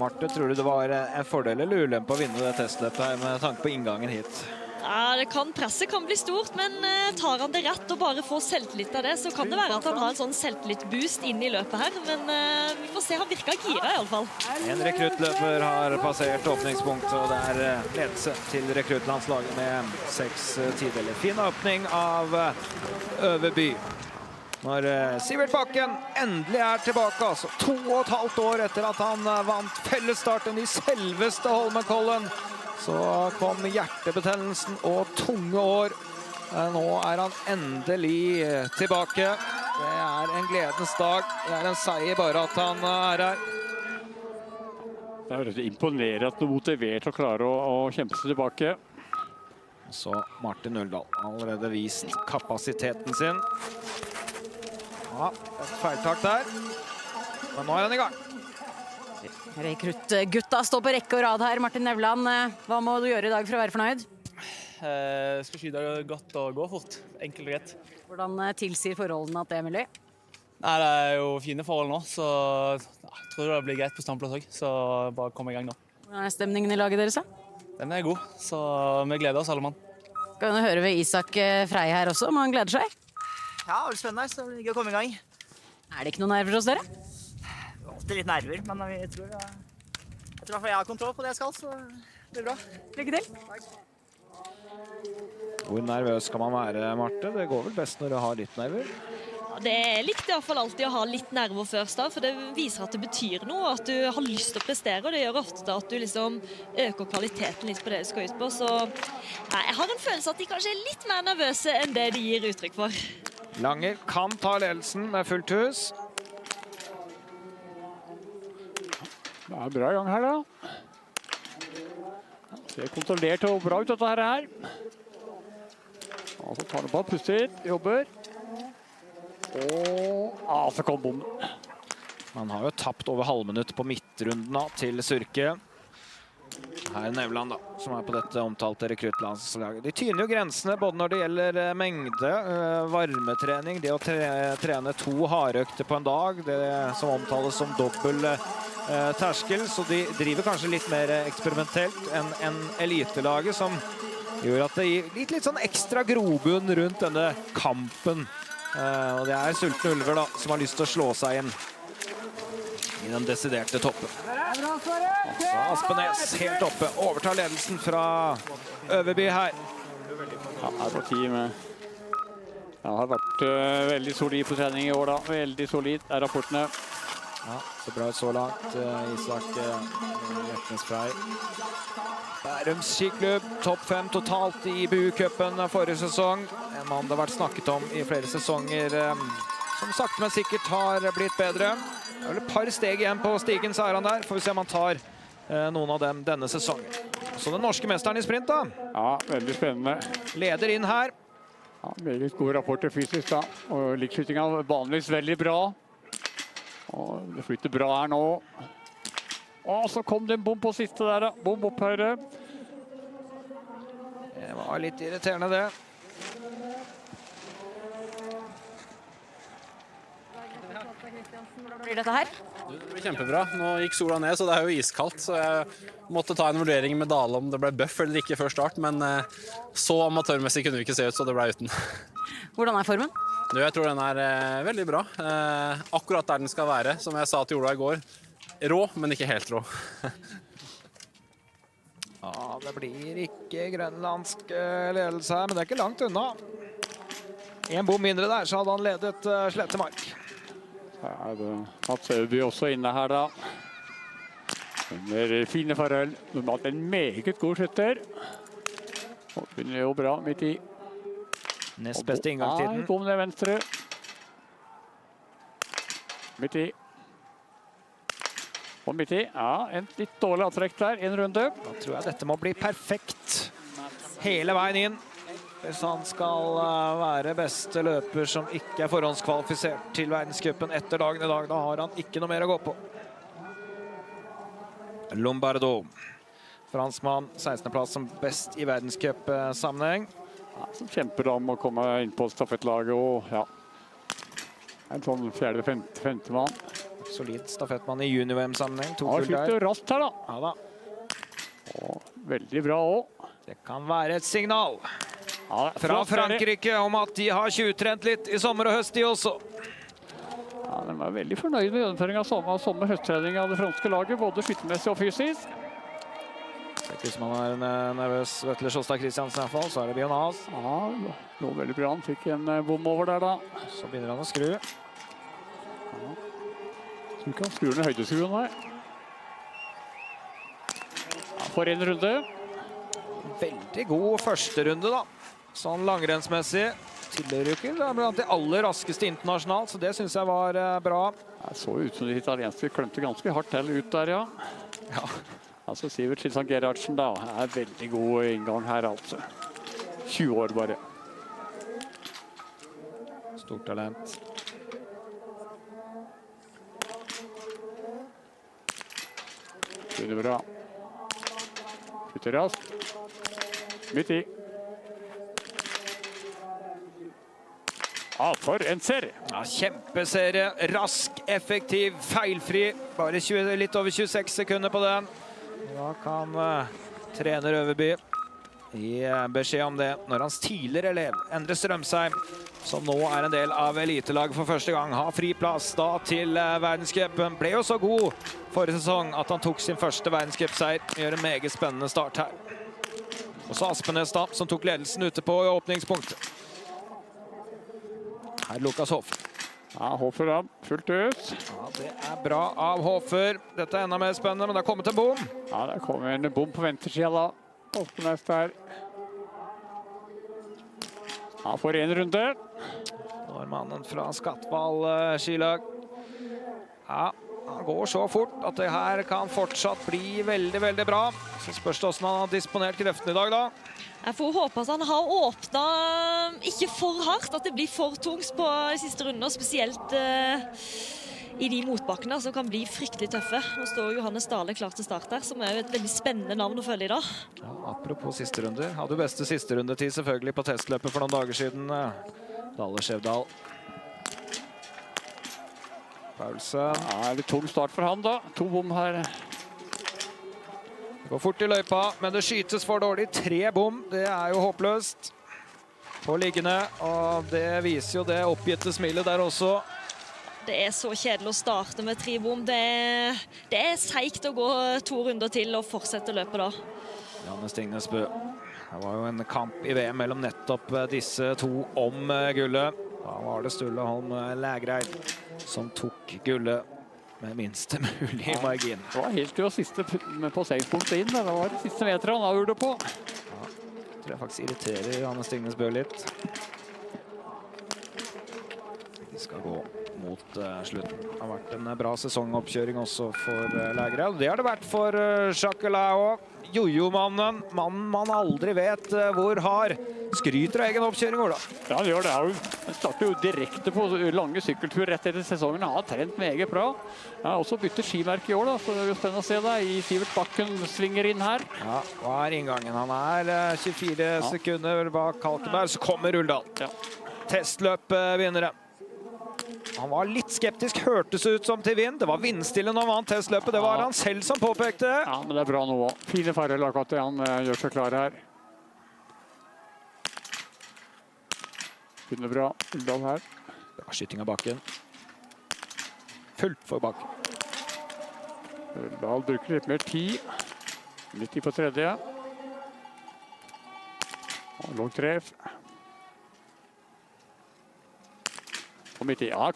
Marte, tror du det var en fordel eller ulempe å vinne det testløpet her med tanke på inngangen hit? Ja, presset kan bli stort, men tar han det rett og bare får selvtillit av det, så kan det være at han har en sånn selvtillit-boost inn i løpet her, men vi får se, han virker gira i alle fall. En rekruttløper har passert åpningspunktet, og det er ledelse til rekruttlandslaget med 6 tideler. Fin åpning av Øverby. Når Sivert Bakken endelig er tilbake, altså 2,5 år etter at han vant fellesstarten i selveste Holmenkollen, så kom hjertebetennelsen og tunge år. Nå er han endelig tilbake. Det er en gledens dag. Det er en seier bare at han er her. Det er veldig imponerende at han er motivert og klarer å kjempe seg tilbake. Så Martin Uldal har allerede vist kapasiteten sin. Ja, et feiltak der. Men nå er han i gang. Rekruttgutta står på rekke og rad her. Martin Nevland, hva må du gjøre i dag for å være fornøyd? Jeg skal skyte godt og gå fort. Enkelt og greit. Hvordan tilsier forholdene at det er mulig? Nei, det er jo fine forhold nå, så jeg tror det blir greit på standplass også. Så bare kom i gang nå. Hvordan er stemningen i laget deres? Den er god, så vi gleder oss alle mann. Kan du høre ved Isak Freie her også, om han gleder seg? Ja, det blir spennende, så det blir gøy å komme i gang. Er det ikke noen nerver hos dere? Alltid litt nerver, men jeg tror i hvert fall jeg har kontroll på det jeg skal, så det blir bra. Lykke til. Hvor nervøs skal man være, Marte? Det går vel best når du har litt nerver? Ja, det er likt i hvert fall alltid å ha litt nerver først da, for det viser at det betyr noe, at du har lyst til å prestere, og det gjør ofte at du liksom øker kvaliteten litt på det du skal ut på. Så jeg har en følelse at de kanskje er litt mer nervøse enn det de gir uttrykk for. Langer kan ta ledelsen med fullt hus. Det er bra i gang her da. Ser kontrollert og bra ut dette her. Og så tar han på, puster, jobber. Og så kom bommen. Man har jo tapt over halvminutt på midtrunden til Surke. Her er Nevland da, som er på dette omtalte rekruttlandslaget. De tyner jo grensene både når det gjelder mengde, varmetrening, det å trene 2 hardøkter på en dag, det som omtales som dobbel terskel, så de driver kanskje litt mer eksperimentelt enn elitelaget, som gjør at det gir litt sånn ekstra grobunn rundt denne kampen. Og det er sultne ulver da, som har lyst til å slå seg inn i den desiderte toppen. Så Aspenes helt oppe, overtar ledelsen fra Øverby her. Ja, her på team. Det har vært veldig solid på trening i år da. Veldig solid er rapportene. Ja, så bra ut så langt. Isak Letnesfrei. Bærums skiklubb, topp 5 totalt i BU-cupen forrige sesong. En mann det har vært snakket om i flere sesonger, som sakte, men sikkert har blitt bedre. Det er vel et par steg igjen på stigen, så er han der. Får vi se om han tar noen av dem denne sesongen. Så den norske mesteren i sprint da. Ja, veldig spennende. Leder inn her. Ja, veldig gode rapporter fysisk da. Og likeskytingen er vanligvis veldig bra. Og det flytter bra her nå. Og så kom det en bom på siste der da. Bom opp høyre. Det var litt irriterende det. Hvordan blir dette her? Det blir kjempebra. Nå gikk sola ned, så det er jo iskaldt. Så jeg måtte ta en vurdering med Dale om det ble buff eller ikke før start. Men så amatørmessig kunne vi ikke se ut, så det ble uten. Hvordan er formen? Jeg tror den er veldig bra. Akkurat der den skal være, som jeg sa til Ola i går. Rå, men ikke helt rå. Ja, det blir ikke grønlandsk ledelse her, men det er ikke langt unna. En bom mindre der, så hadde han ledet Slettemark. Ja, det Mats Øverby også inne her da. Under fine forhold. Normalt en meget god skytter. Og begynner jo bra midt i. Nest beste inngangstiden. Ja, kom ned venstre. Midt i. Og midt i. Ja, en litt dårlig avtrekk der. En runde. Da tror jeg dette må bli perfekt hele veien inn. Hvis han skal være beste løper som ikke er forhåndskvalifisert til verdenscupen etter dagen i dag, da har han ikke noe mer å gå på. Lombardo. Franskmann, 16. plass som best i verdenscup-sammenheng. Ja, som kjemper om å komme inn på stafettlaget og ja. En sånn 4. eller 5. mann. Solid stafettmann i junior-VM-sammenheng. Ja, flytter raskt her da. Ja da. Og veldig bra også. Det kan være et signal. Ja, fra Frankrike om at de har tjuvtrent litt i sommer og høst de også. Ja, de var veldig fornøyd med gjennomføringen av sommer høsttrening av det franske laget, både skyttemessig og fysisk. Det er ikke som han er nervøs, Vetle Sjåstad Kristiansen i hvert fall, så er det Bjørnas. Ja, det lå veldig bra, han fikk en bom over der da. Så begynner han å skru. Ja. Så ikke han skrur ned høydeskruen her. Ja, for en runde. Veldig god første runde da. Sånn langrennsmessig tilhører jo ikke blant de aller raskeste internasjonalt, så det synes jeg var bra. Det så ut som de italienske klømte ganske hardt til ut der, ja. Ja. Altså Sivert Silsan Gerhardsen da, er veldig god inngang her altså. 20 år bare. Stort talent. Det er bra. Flytter raskt. Midt i. Ja, for en serie. Ja, kjempeserie. Rask, effektiv, feilfri. Bare litt over 26 sekunder på den. Da kan trener Øverby gi beskjed om det når hans tidligere elev, Endre Strømsheim, som nå er en del av elitelaget for første gang, har fri plass da til verdenscupen. Ble jo så god forrige sesong at han tok sin første verdenscupseier. Gjør en meget spennende start her. Og så Aspenes da, som tok ledelsen ute på åpningspunktet. Her Lukas Hofer. Ja, Hofer da, fullt ut. Ja, det er bra av Hofer. Dette er enda mer spennende, men det har kommet en bom. Ja, det kommer en bom på venstresiden da. Aspenes der. Ja, for en runde. Nå er mannen fra Skatval skilag. Ja, han går så fort at det her kan fortsatt bli veldig, veldig bra. Så spørs det hvordan han har disponert kreftene i dag da. Jeg får håpe at han har åpnet ikke for hardt, at det blir for tungt på siste runde, spesielt i de motbakkene som kan bli fryktelig tøffe. Nå står Johannes Dale klar til start der, som er et veldig spennende navn å følge i dag. Ja, apropos siste runder, hadde jo beste siste rundetid selvfølgelig på testløpet for noen dager siden. Dale Skjevdal. Paulsen. Ja, det tung start for han da. 2 bom her. Det går fort i løypa, men det skytes for dårlig. 3 bom, det er jo håpløst. På liggende, og det viser jo det oppgitte smilet der også. Det er så kjedelig å starte med 3 bom. Det er seigt å gå 2 runder til og fortsette løpet da. Janne Stignesbø. Det var jo en kamp i VM mellom nettopp disse 2 om gullet. Da var det Sturle Holm Lægreid som tok gullet med minste mulig margin. Det var helt til å siste passeringspunktet inn. Det var siste meter han avgjorde på. Ja, det tror jeg faktisk irriterer Janne Stignesbø litt. De skal gå mot slutten. Det har vært en bra sesongoppkjøring også for Lægreid. Det har det vært for Jacquelin. Jojo-mannen, mannen man aldri vet hvor har. Skryter av egen oppkjøring, Ola. Ja, han gjør det. Han starter jo direkte på lange sykkeltur rett etter sesongen. Han har trent meget bra. Han har også byttet skimerke i år, da, så det er jo spennende å se det. I Sivert Bakken svinger inn her. Ja, hva er inngangen? Han er 24 sekunder bak Kalkenberg, så kommer Uldal. Ja. Testløp-vinnere. Han var litt skeptisk, hørtes ut som til vind. Det var vindstille når han vant testløpet. Det var han selv som påpekte. Ja, men det er bra nå også. Fine farrel akkurat det. Han gjør seg klar her. Begynner bra. Uldal her. Bra skyting av bakken. Fullt for bakken. Uldal bruker litt mer tid. Litt tid på tredje. Og låg treff. Ja,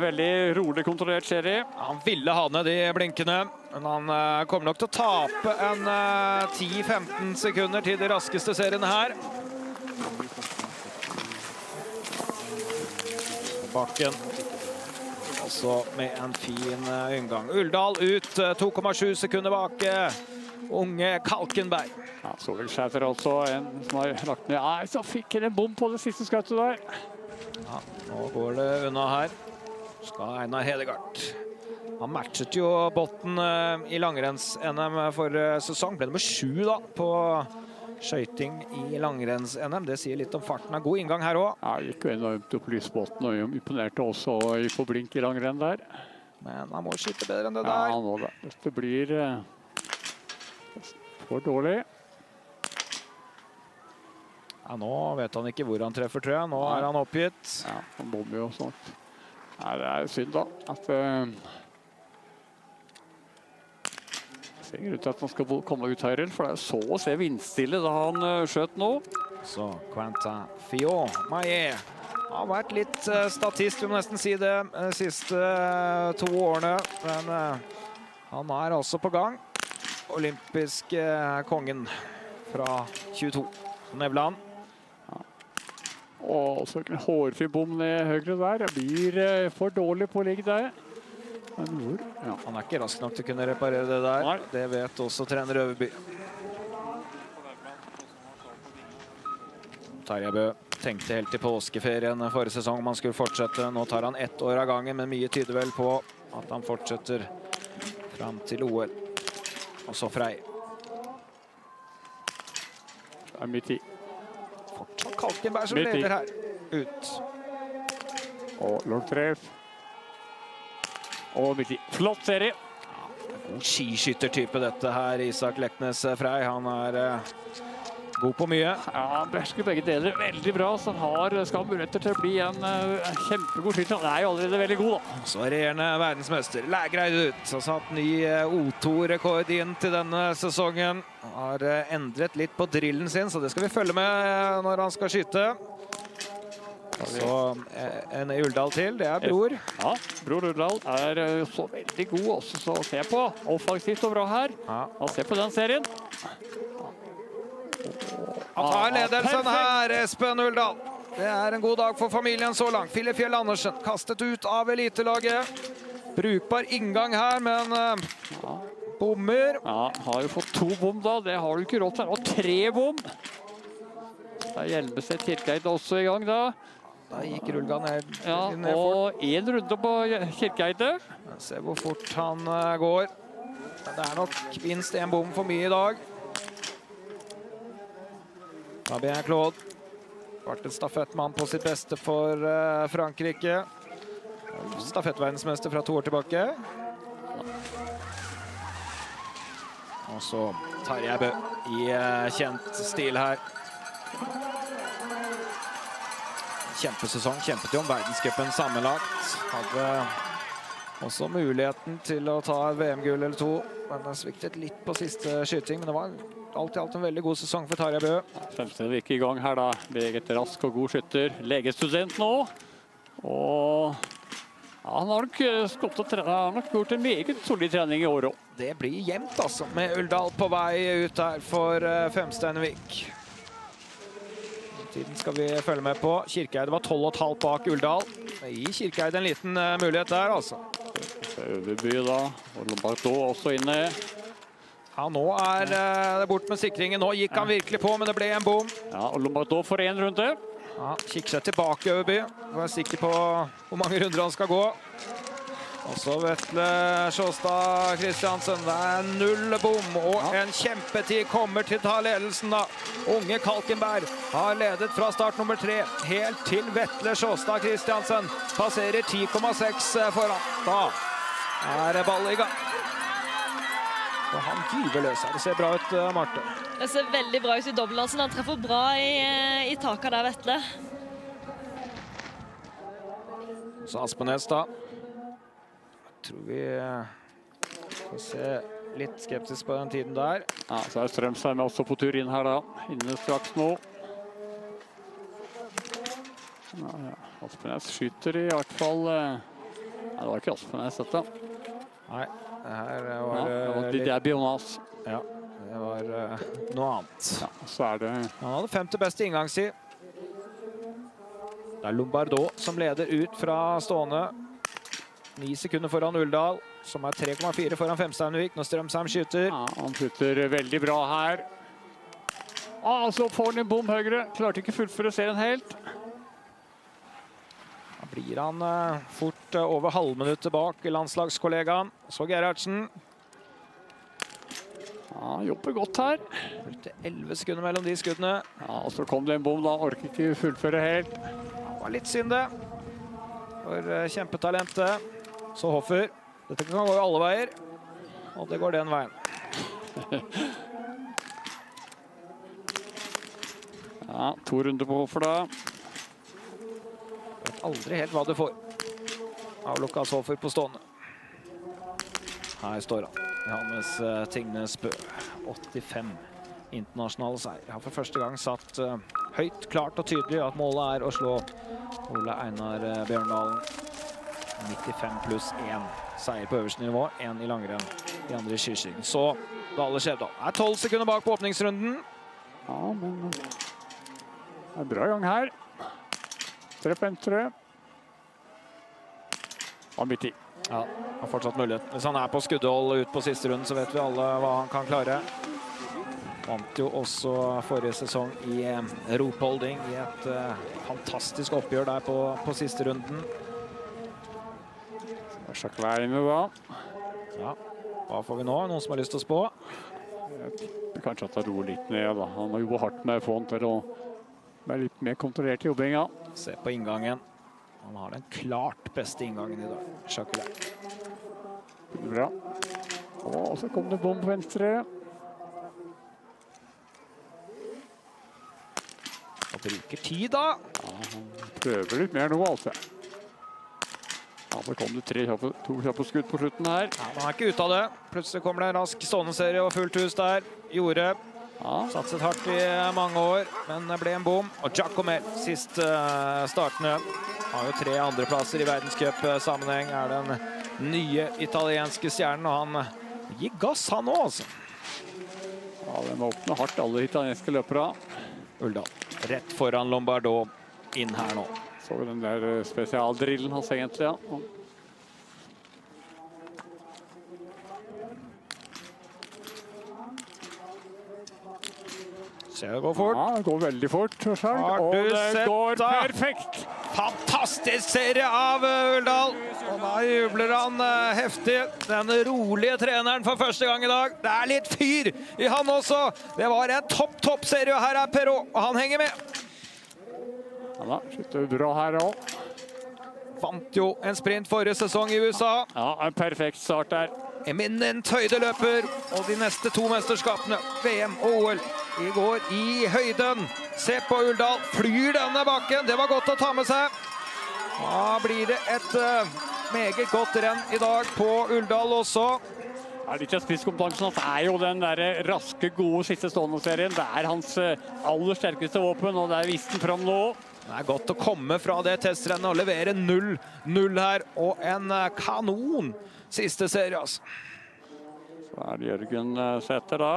veldig rolig kontrollert serie. Han ville ha ned de blinkene, men han kommer nok til å tape en 10-15 sekunder til de raskeste seriene her. Bakken. Også med en fin inngang. Uldal ut, 2,7 sekunder bak unge Kalkenberg. Ja, Solveig også en som har lagt ned. Nei, så fikk han en bom på det siste skautet der. Ja, nå går det unna her. Skal Einar Hedegaard. Han matchet jo Botten i langrenns-NM for sesong. Ble nummer 7 da på skøyting i langrenns-NM. Det sier litt om farten. God inngang her også. Ja, gikk jo enormt opp lysbåten og imponerte også på blink i langrenn der. Men han må skyte bedre enn det der. Ja, han må det. Dette blir for dårlig. Ja, nå vet han ikke hvor han treffer, tror jeg. Nå er han oppgitt. Ja, han bommer jo sånt. Nei, det er synd da, at ser ut til at han skal komme ut her, for det er så å se vindstille da han skjøt nå. Så Quentin Fillon-Maillet har vært litt statist, vi må nesten si det, de siste 2 årene. Men han er også på gang. Olympisk kongen fra 22, Nevland. Og så en hårfri bom ned høyre der. Det blir for dårlig på ligg der. Ja. Han er ikke rask nok til å kunne reparere det der. Nei. Det vet også trener Øverby. Tarjei Bø tenkte helt i påskeferien forrige sesong om han skulle fortsette. Nå tar han 1 år av gangen, men mye tyder vel på at han fortsetter frem til OL. Og så Frey. Det er midt i. Fortsatt Kalkenberg som leder her. Ut. Og låg treff. Og midt i. Flott serie. God skiskyttertype dette her, Isak Leknes Frey. Han er god på mye. Ja, han behersker begge deler veldig bra, så han skal ha muligheter til å bli en kjempegod skytter. Han er jo allerede veldig god da. Så regjerende verdensmester Lægreid ut. Har satt ny O2-rekord inn til denne sesongen. Har endret litt på drillen sin, så det skal vi følge med når han skal skyte. Så en Uldal til, det er Bror. Ja, Bror Uldal er så veldig god også, så se på. Offensivt og bra her. Og se på den serien. Han tar ledelsen her, Espen Uldal. Det er en god dag for familien så langt. Filip Fjell Andersen kastet ut av elitelaget. Brukbar inngang her, men bommer. Ja, har jo fått 2 bom da, det har du ikke råd til. Og 3 bom. Da er Hjelmeset Kirkeid også i gang da. Da gikk Rulga ned. Ja, og 1 runde på Kirkeide. Se hvor fort han går. Det er nok minst 1 bom for mye i dag. Fabien Claude. Vært en stafettmann på sitt beste for Frankrike. stafettverdensmester fra 2 år tilbake. Og så Tarjei Bø i kjent stil her. Kjempesesong, kjempet jo om verdenscupen sammenlagt. Hadde også muligheten til å ta et VM-gull eller 2, men det sviktet litt på siste skyting, men det var alt i alt en veldig god sesong for Tarjei Bø. Fremstillevik i gang her da, meget rask og god skytter, legestudent nå, og ja, han har nok gjort en meget solid trening i år også. Det blir jevnt altså, med Uldal på vei ut her for Femsteinevik. Tiden skal vi følge med på. Kirkeide var 12,5 bak Uldal. Det gir Kirkeide en liten mulighet der, altså. Øverby da, og Lombardo også inne. Ja, nå er det bort med sikringen. Nå gikk han virkelig på, men det ble en bom. Ja, og Lombardo får en runde. Ja, kikker seg tilbake, Øverby. Jeg er sikker på hvor mange runder han skal gå. Og så Vetle Sjåstad Kristiansen. Det er 0 bom, og en kjempetid kommer til å ta ledelsen da. Unge Kalkenberg har ledet fra start nummer 3, helt til Vetle Sjåstad Kristiansen. Passerer 10,6 foran. Da er ball i gang. Og han gyver løs her. Det ser bra ut, Marte. Det ser veldig bra ut i dobbeltdansen. Han treffer bra i taket der, Vetle. Så Aspenes da. Jeg tror vi skal se litt skeptisk på den tiden der. Ja, så er Strømsheim også på tur inn her da. Inne straks nå. Ja, Aspenes skyter i hvert fall. Nei, det var ikke Aspenes dette. Nei, det her var det er Bionas. Ja, det var noe annet. Ja, så er det... Han hadde 5. beste inngangstid. Det er Lombardo som leder ut fra stående. 9 sekunder foran Uldal, som er 3,4 foran Femsteinevik når Strømsheim skyter. Ja, han skyter veldig bra her. Så får han en bom høyre. Klarte ikke fullføre serien helt. Da blir han fort over halvminuttet bak landslagskollegaen. Så Gerhardsen. Ja, jobber godt her. Brukte 11 sekunder mellom de skuddene. Ja, og så kom det en bom da. Orker ikke fullføre helt. Det var litt synd det. For kjempetalentet. Så Hoffer. Dette kan gå i alle veier. Og det går den veien. Ja, 2 runder på Hoffer da. Vet aldri helt hva du får av Lukas Hoffer på stående. Her står han. Johannes Tingnes Bø. 85 internasjonale seier. Har for første gang satt høyt, klart og tydelig at målet er å slå Ole Einar Bjørndalen. 95+1 seier på øverste nivå, 1 i langrenn, de andre i skiskyting. Så Dale Skjevdal er 12 sekunder bak på åpningsrunden. Ja, men det er bra gang her. 3-5-3. Han blir 10. Ja, har fortsatt mulighet. Hvis han er på skuddhold ut på siste runden, så vet vi alle hva han kan klare. Vant jo også forrige sesong i ropeholding i et fantastisk oppgjør der på siste runden. Sjakveine da. Ja, hva får vi nå? Noen som har lyst til å spå? Kanskje at han roer litt ned da. Han har jobbet hardt med fond til å være litt mer kontrollert i jobbing. Ja. Se på inngangen. Han har den klart beste inngangen i dag. Sjakveine. Bra. Og så kom det bom på venstre. Og bruker tid da. Ja, han prøver litt mer nå altså. Ja, så kom det 2 kjappe skudd på slutten her. Ja, han er ikke ute av det. Plutselig kommer det en rask stående serie og fullt hus der. Gjorde. Ja. Satset hardt i mange år, men det ble en bom. Og Giacomelli, sist startende, har jo 3 andreplasser i verdenscup-sammenheng. Er den nye italienske stjernen, og han gir gass han nå, altså. Ja, den åpner hardt alle italienske løpere. Uldal, rett foran Lombardo, inn her nå. Så den der spesialdrillen hans egentlig, ja. Se, det går fort. Ja, det går veldig fort. Og det går perfekt. Fantastisk serie av Uldal. Og da jubler han heftig. Den rolige treneren for første gang i dag. Det er litt fyr i han også. Det var en topp serie. Her er Perrault, og han henger med. Ja da, skytter bra her også. Vant jo en sprint forrige sesong i USA. Ja, en perfekt start der. Eminent høydeløper, og de neste 2 mesterskapene, VM og OL, i går i høyden. Se på Uldal, flyr denne bakken, det var godt å ta med seg. Da blir det et meget godt renn i dag på Uldal også. Ja, litt av spisskompetansen hans er jo den der raske, gode siste stående-serien. Det er hans aller sterkeste våpen, og det er vist den fram nå. Det er godt å komme fra det testrennet og levere 0-0 her, og en kanon siste serie, altså. Så er det Jørgen Sæther da.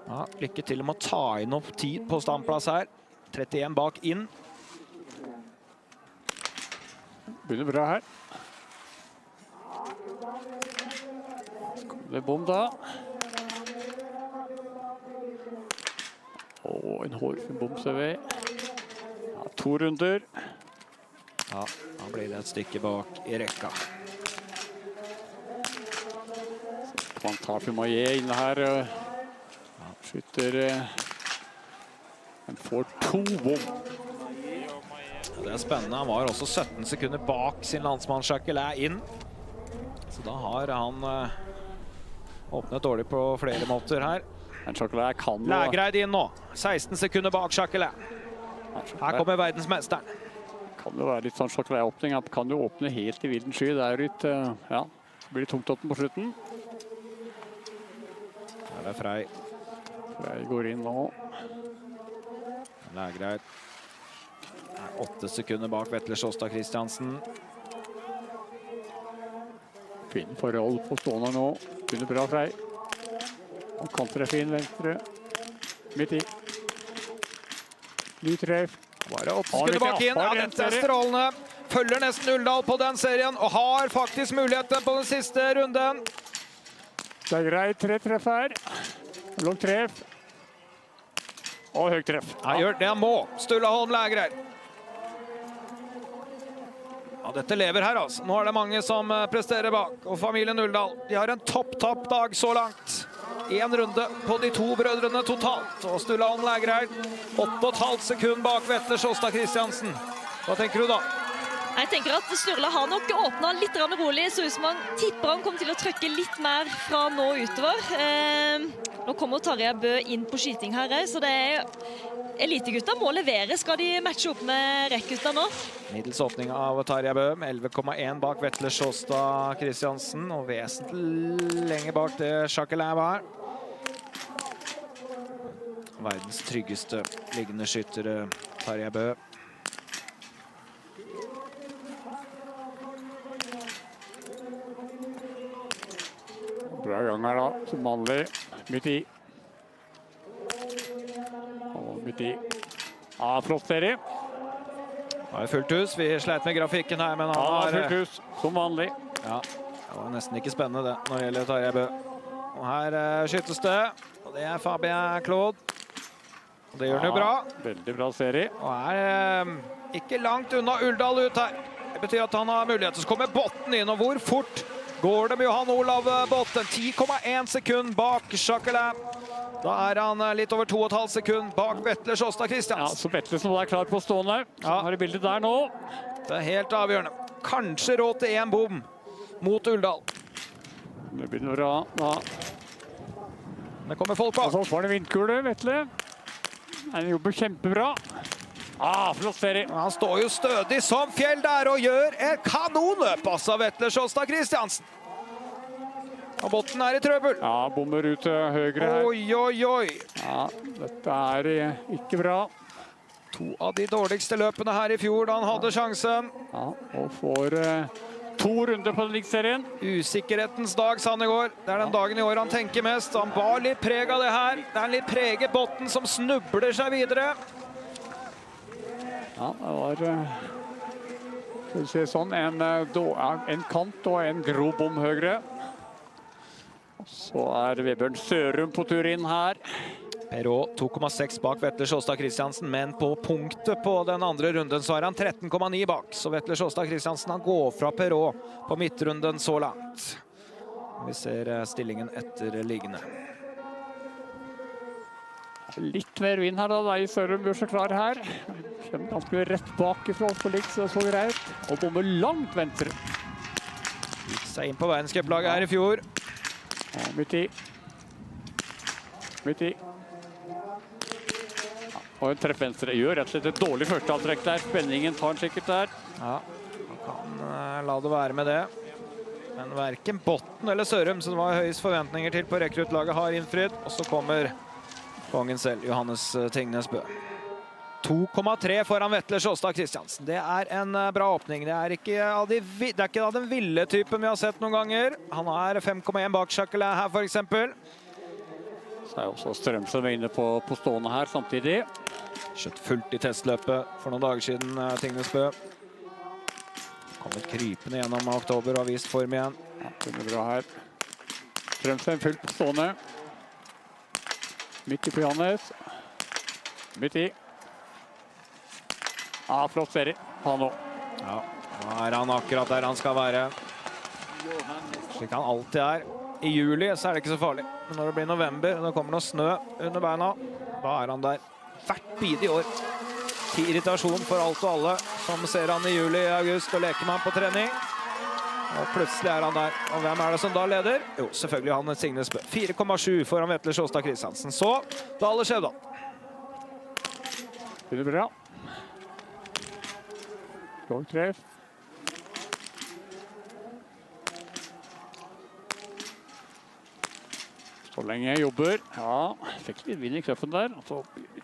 Ja, lykke til med å ta inn opp tid på standplass her. 31 bak inn. Begynner bra her. Det er bom da. Og en hårfin bom ser vi. Ja, 2 runder. Ja, da blir det et stykke bak i rekka. Fantafi Maillet inne her. Skytter. Han får 2 bom. Det er spennende. Han var også 17 sekunder bak sin landsmann Jacquelin inn. Så da har han åpnet dårlig på flere måter her. Men Jacquelin kan jo... Lægreid inn nå. 16 sekunder bak Jacquelin. Her kommer verdensmesteren. Kan jo være litt sånn Jacquelin-åpning. Han kan jo åpne helt i vilden sky. Det er jo litt, ja, det blir tungt åpen på slutten. Her er Frey. Frey går inn nå. Lægreid. 8 sekunder bak Vetle Sjåstad Christiansen. Fin forhold på stående nå. Begynner bra Frey. Han kan treffe inn venstre. Midt i. Ny treff. Bare 8 sekunder bak inn. Ja, dette er strålende. Følger nesten Uldal på den serien, og har faktisk muligheten på den siste runden. Det er greit. 3 treff her. Lång treff. Og høyt treff. Han gjør det han må. Sturla Holm Lægreid. Ja, dette lever her, altså. Nå er det mange som presterer bak. Og familien Uldal, de har en topp dag så langt. 1 runde på de 2 brødrene totalt. Og Sturla Holm Lægreid, 8,5 sekunder bak Vetle Sjåstad Christiansen. Hva tenker du da? Jeg tenker at Sturla har nok åpnet litt rolig, så ut som han tipper han kommer til å trykke litt mer fra nå utover. Nå kommer Tarjei Bø inn på skyting her, så det er elitegutta må levere. Skal de matche opp med rekkgutta nå? Middels åpning av Tarjei Bø, 11,1 bak Vetle Sjåstad Christiansen, og vesentlig lenger bak det Jacquelin var. Verdens tryggeste liggende skyttere, Tarjei Bø. Bra gang her da, som vanlig. Midt i. Og midt i. Ja, flott serie. Det er fullt hus. Vi sleit med grafikken her, men han har... fullt hus, som vanlig. Ja, det var nesten ikke spennende det når det gjelder Tarjei Bø. Og her skyttes det, og det er Fabien Claude. Og det gjør han jo bra. Veldig bra serie. Og er ikke langt unna Uldal ut her. Det betyr at han har mulighet. Så kommer Botten inn, og hvor fort går det med Johan Olav Botten? 10,1 sekund bak Jacquelin. Da er han litt over 2,5 sekund bak Vetle Sjåstad Christiansen. Ja, så Vetle som er klar på stående. Ja. Har det bildet der nå. Det er helt avgjørende. Kanskje råd til 1 bom mot Uldal. Det begynner bra. Ja. Det kommer folk bak. Og så får det vindkule, Vetle. Han jobber kjempebra. Flott serie. Han står jo stødig som fjell der og gjør et kanonløp, altså Vetle Sjåstad Christiansen. Og Botten er i trøbbel. Ja, bommer ut høyre her. Oi, oi, oi. Ja, dette er ikke bra. 2 av de dårligste løpene her i fjor da han hadde sjansen. Ja, og får 2 runder på liggserien. Usikkerhetens dag, sa han i går. Det er den dagen i år han tenker mest. Han var litt preg av det her. Det er en litt preget Botten som snubler seg videre. Ja, det var skal vi se sånn, en kant og en grov bom høyre. Så er Vebjørn Sørum på tur inn her. Perrault 2,6 bak Vetle Sjåstad Christiansen, men på punktet på den andre runden så er han 13,9 bak. Så Vetle Sjåstad Christiansen han går fra Perrault på midtrunden så langt. Vi ser stillingen etter liggende. Litt mer vind her da, Sørum gjør seg klar her. Kommer ganske rett bak ifra oss på likt, så det så greit. Og bommer langt venstre. Gikk seg inn på verdenscuplaget her i fjor. Ja, midt i. Midt i. Og en treff venstre gjør rett og slett et dårlig førsteavtrekk der. Spenningen tar han sikkert der. Ja, han kan la det være med det. Men hverken Botten eller Sørum, som det var høyest forventninger til på rekruttlaget, har innfridd. Og så kommer kongen selv, Johannes Tingnes Bø. 2,3 foran Vetle Sjåstad Kristiansen. Det er en bra åpning. Det er ikke av den ville typen vi har sett noen ganger. Han er 5,1 bak Jacquelin her, for eksempel. Så er også Strømsen inne på stående her samtidig. Skjøtt fullt i testløpet for noen dager siden, Tingnes Bø. Kommet krypende gjennom oktober og har vist form igjen. Ja, det er bra her. Strømsen fullt på stående. Midt i på Johannes. Midt i. Ja, flott serie. Han nå. Ja, nå er han akkurat der han skal være. Slik han alltid er. I juli så er det ikke så farlig. Men når det blir november, og det kommer noe snø under beina, da er han der hvert bidige år. Til irritasjon for alt og alle som ser han i juli, august og leker med han på trening. Og plutselig er han der. Og hvem er det som da leder? Jo, selvfølgelig han Tingnes Bø. 4,7 foran Vetle Sjåstad Kristiansen. Så Dale Skjevdal. Det er bra. Godt treff. Så lenge jeg jobber. Ja, fikk litt vind i krøppen der. Så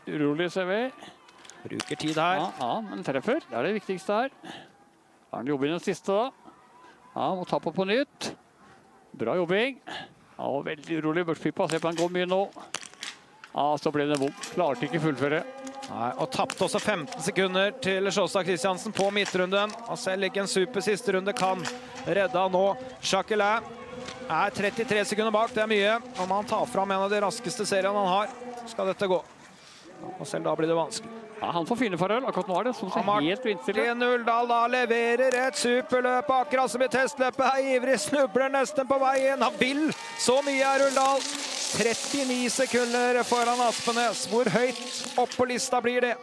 urolig CV. Bruker tid her. Ja, men treffer. Det er det viktigste her. Da er han jobber i den siste da. Ja, må ta på nytt. Bra jobbing. Ja, veldig urolig. Børspippa, se på han går mye nå. Ja, så ble det bom. Klarte ikke fullføre. Nei, og tappte også 15 sekunder til Sjåstad Kristiansen på midtrunden. Og selv ikke en super siste runde kan redde han nå. Jacquelin er 33 sekunder bak, det er mye. Om han tar fram en av de raskeste seriene han har, skal dette gå. Og selv da blir det vanskelig. Ja, han får fine forhold. Akkurat nå er det som ser helt vindstille. Martin Uldal da leverer et superløp, akkurat som i testløpet. Her ivrig, snubler nesten på veien. Han vil så mye er Uldal. 39 sekunder foran Aspenes. Hvor høyt opp på lista blir det?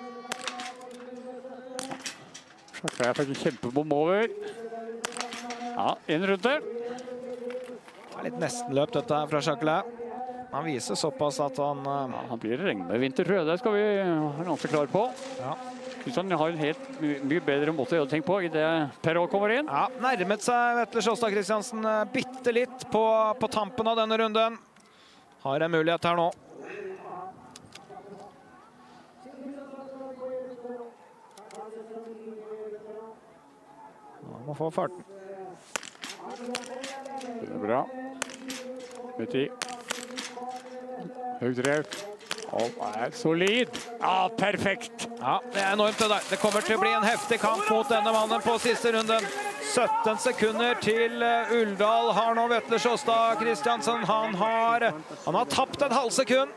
Jeg fikk en kjempebom over. Ja, en runde. Det er litt nestenløp dette her fra Jacquelin. Han viser såpass at han... han blir regnvinter, tror jeg. Det skal vi være ganske klare på. Ja. Han har en helt mye bedre måte å tenke på i det Perrault kommer inn. Ja, nærmet seg Vetle Sjåstad Kristiansen bitte litt på tampen av denne runden. Har en mulighet her nå. Han må få farten. Det er bra. Midt i. Høyt rev. Og er solid. Ja, perfekt. Ja, det er enormt det der. Det kommer til å bli en heftig kamp mot denne mannen på siste runden. 17 sekunder til Uldal har nå Vetle Sjåstad Kristiansen. Han har tapt et halvt sekund.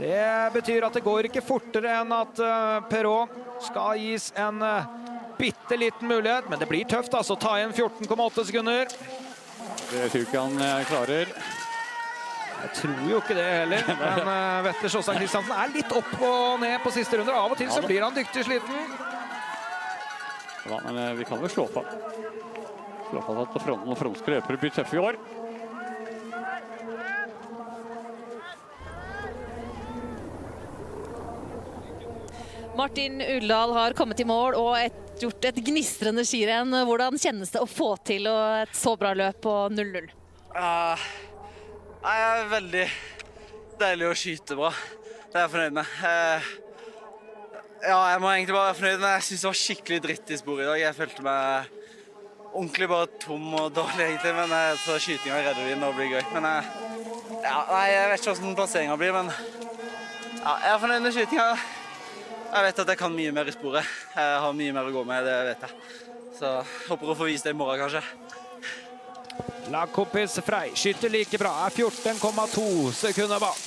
Det betyr at det går ikke fortere enn at Perrault skal gis en bitte liten mulighet. Men det blir tøft altså, ta inn 14,8 sekunder. Det tror ikke han klarer. Jeg tror jo ikke det heller, men Vetle Sjåstad Kristiansen er litt opp og ned på siste runder. Av og til så blir han dyktig sliten. Ja, men vi kan vel slå på. Slå på at franske løpere blir tøffe i år. Martin Uldal har kommet i mål og gjort et gnistrende skirenn. Hvordan kjennes det å få til et så bra løp på 0-0? Det er veldig deilig å skyte bra. Det er jeg fornøyd med. Ja, jeg må egentlig bare være fornøyd, men jeg synes det var skikkelig dritt i sporet i dag. Jeg følte meg ordentlig bare tom og dårlig egentlig, men jeg tror skytingen redder vi og blir gøy. Men ja, jeg vet ikke hvordan plasseringen blir, men ja, jeg er fornøyd med skytingen. Jeg vet at jeg kan mye mer i sporet. Jeg har mye mer å gå med, det vet jeg. Så håper å få vise det i morgen kanskje. Lagkompis Frey skytter like bra, er 14,2 sekunder bak.